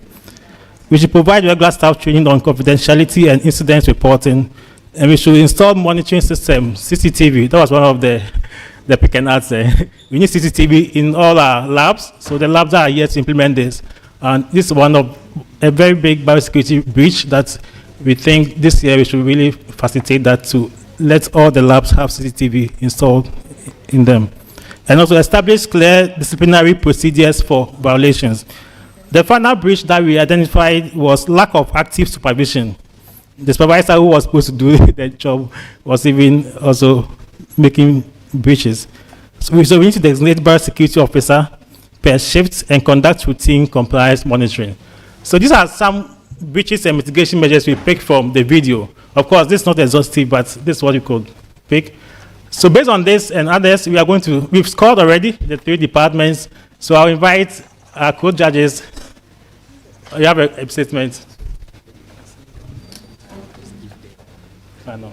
Speaker 6: We should provide regular staff training on confidentiality and incident reporting, and we should install monitoring systems, CCTV. That was one of the pick and ads there. We need CCTV in all our labs, so the labs are yet to implement this. And this is one of a very big biosecurity breach that we think this year we should really facilitate that to let all the labs have CCTV installed in them. And also establish clear disciplinary procedures for violations. The final breach that we identified was lack of active supervision. The supervisor who was supposed to do the job was even also making breaches. So we need to designate biosecurity officer per shift and conduct routine compliance monitoring. So these are some breaches and mitigation measures we picked from the video. Of course, this is not exhaustive, but this is what we could pick. So based on this and others, we've scored already the 3 departments. So I'll invite our co-judges. You have a statement. I know.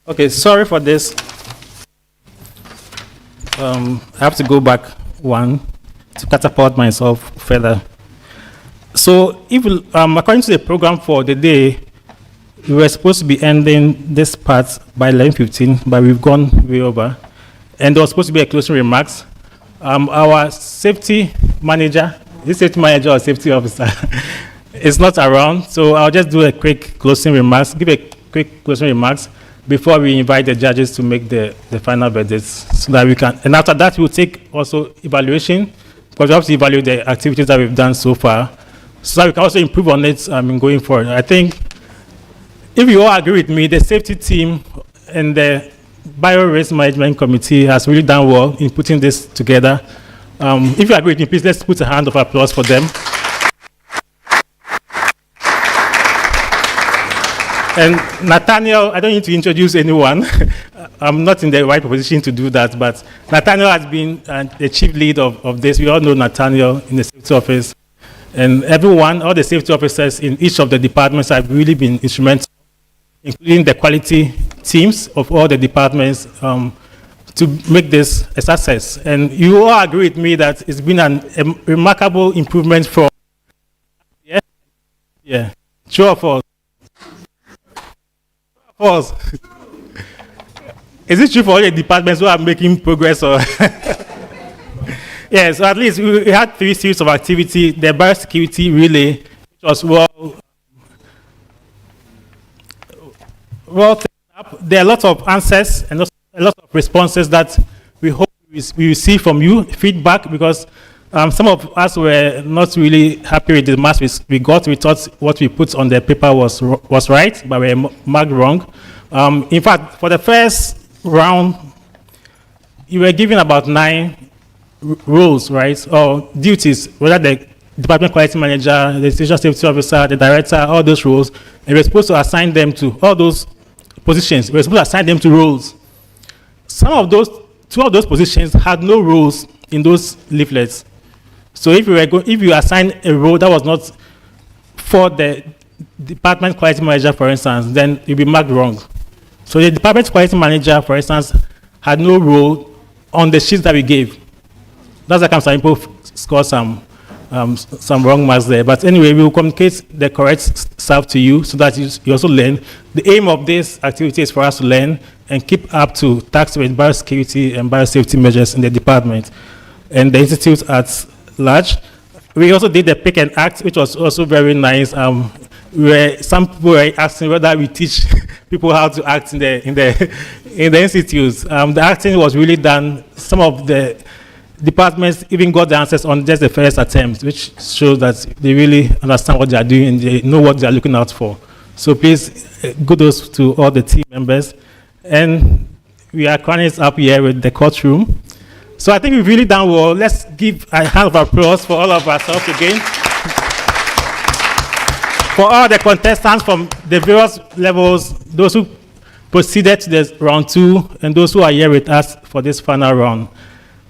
Speaker 6: Okay, sorry for this. I have to go back one to catapult myself further. So, if according to the program for the day, we were supposed to be ending this part by 11:15, but we've gone way over. And there was supposed to be a closing remarks. Our safety manager, this safety manager or safety officer, is not around, so I'll just do a quick closing remarks, give a quick closing remarks before we invite the judges to make the final verdicts, so that we can, and after that we'll take also evaluation, because we have to evaluate the activities that we've done so far, so that we can also improve on it going forward. I think if you all agree with me, the safety team and the Bio-Risk Management Committee has really done well in putting this together. If you agree with me, please let's put a hand of applause for them. And Nathaniel, I don't need to introduce anyone. I'm not in the right position to do that, but Nathaniel has been the chief lead of this. We all know Nathaniel in the safety office. And everyone, all the safety officers in each of the departments have really been instrumental, including the quality teams of all the departments, to make this a success. And you all agree with me that it's been a remarkable improvement from, yeah, true or false? False. Is it true for all the departments who are making progress? Or yes, so at least we had 3 series of activity. The biosecurity relay, which was well taken up. There are a lot of answers and also a lot of responses that we hope we receive from you, feedback, because Some of us were not really happy with the marks we got. We thought what we put on the paper was right, but we were marked wrong. In fact, for the first round, you were given about 9 roles, right, or duties, whether the department quality manager, the station safety officer, the director, all those roles, and we were supposed to assign them to all those positions. We were supposed to assign them to roles. Two of those positions had no roles in those leaflets. So if you assign a role that was not for the department quality manager, for instance, then you'll be marked wrong. So the department quality manager, for instance, had no role on the sheets that we gave. That's like some people score some wrong marks there. But anyway, we will communicate the correct stuff to you so that you also learn. The aim of this activity is for us to learn and keep up to tax rate, biosecurity, and biosafety measures in the department and the institute at large. We also did the pick and act, which was also very nice. Where some people were asking whether we teach people how to act in the institutes. The acting was really done. Some of the departments even got the answers on just the first attempt, which shows that they really understand what they are doing and they know what they are looking out for. So please, kudos to all the team members. And we are crowning it up here with the courtroom. So I think we've really done well. Let's give a hand of applause for all of ourselves again. For all the contestants from the various levels, those who proceeded to this round 2, and those who are here with us for this final round.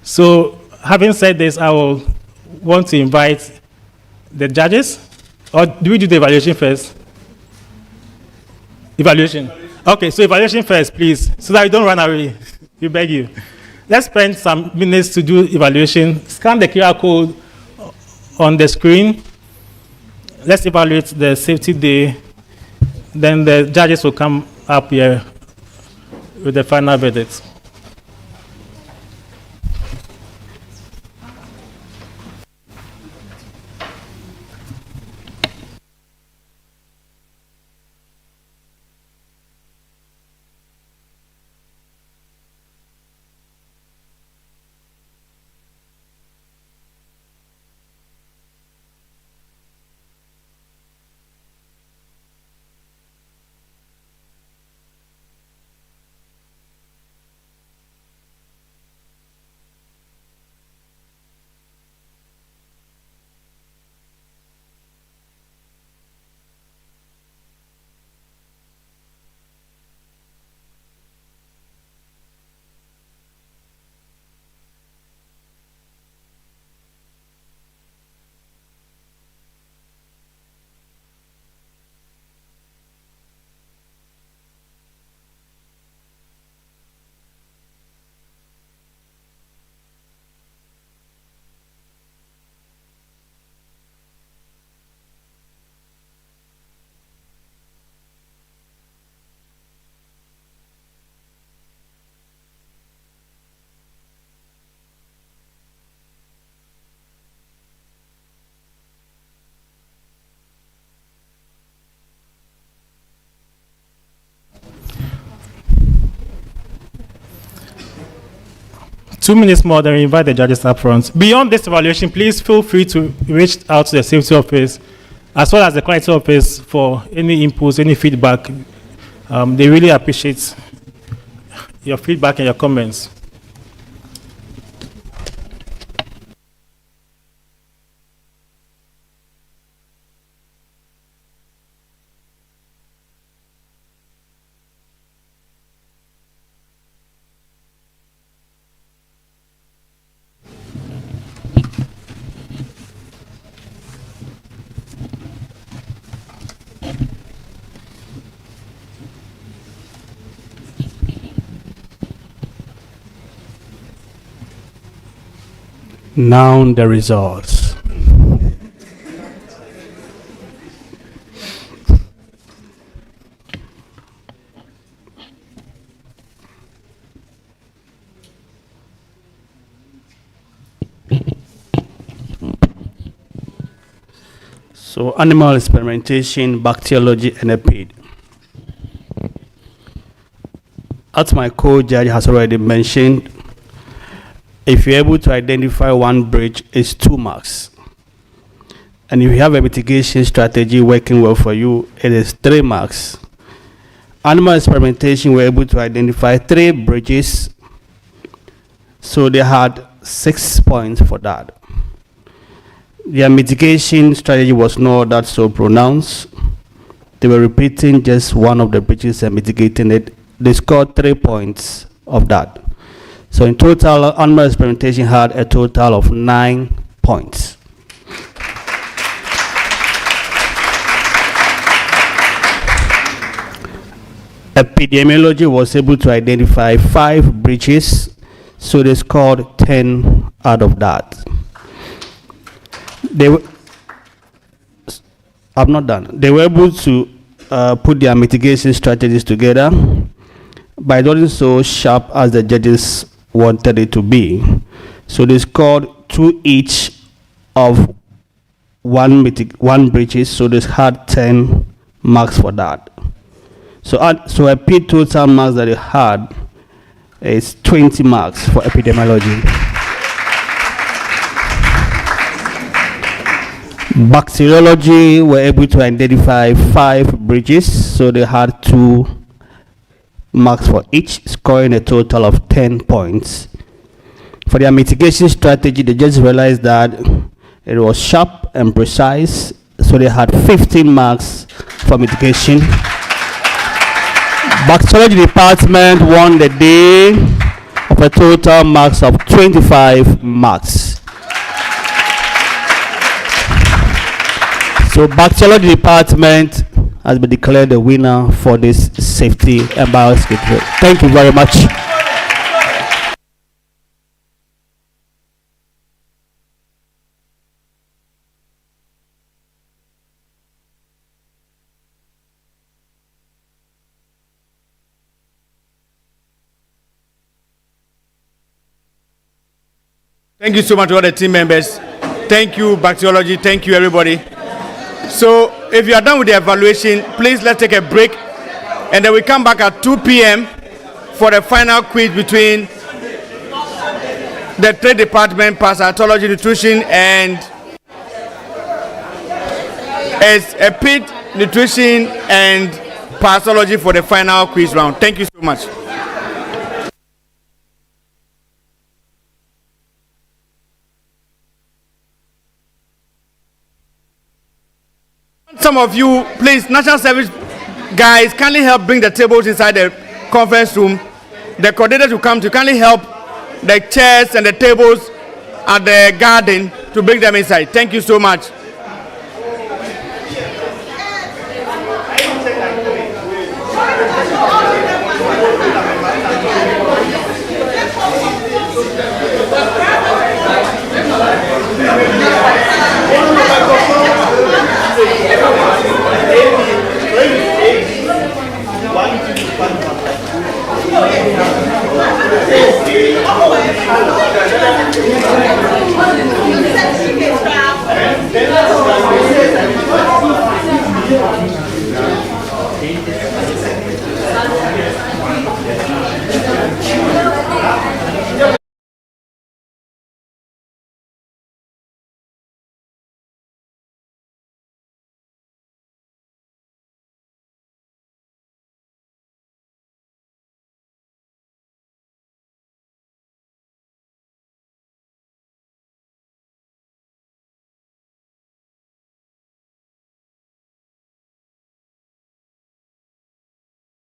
Speaker 6: So having said this, I will want to invite the judges. Or do we do the evaluation first? Evaluation. Okay, so evaluation first, please, so that we don't run away. We beg you. Let's spend some minutes to do evaluation. Scan the QR code on the screen. Let's evaluate the safety day. Then the judges will come up here with the final verdict. Two minutes more, then we invite the judges up front. Beyond this evaluation, please feel free to reach out to the safety office as well as the quality office for any inputs, any feedback. They really appreciate your feedback and your comments.
Speaker 5: Now the results. So animal experimentation, bacteriology, and EPID. As my co-judge has already mentioned, If you're able to identify one breach, it's 2 marks. And if you have a mitigation strategy working well for you, it is 3 marks. Animal experimentation, we're able to identify 3 breaches, so they had 6 points for that. Their mitigation strategy was not that so pronounced. They were repeating just one of the breaches and mitigating it. They scored 3 points of that. So in total, animal experimentation had a total of 9 points. Epidemiology was able to identify 5 breaches, so they scored 10 out of that. I'm not done. They were able to put their mitigation strategies together by doing so sharp as the judges wanted it to be. So they scored 2 each of one breaches, so they had 10 marks for that. So a P total marks that they had is 20 marks for epidemiology. Bacteriology were able to identify 5 breaches, so they had 2 marks for each, scoring a total of 10 points. For their mitigation strategy, they just realized that it was sharp and precise, so they had 15 marks for mitigation. Bacteriology department won the day of a total marks of 25 marks. So bacteriology department has been declared the winner for this safety and biosecurity. Thank you very much.
Speaker 1: Thank you so much to all the team members. Thank you, bacteriology. Thank you, everybody. So if you are done with the evaluation, please let's take a break. And then we come back at 2 p.m. for the final quiz between the trade department, parasitology, nutrition, and it's a pit, nutrition, and parasitology for the final quiz round. Thank you so much. Some of you, please, National Service guys, kindly help bring the tables inside the conference room. The coordinators will come to kindly help the chairs and the tables at the garden to bring them inside. Thank you so much.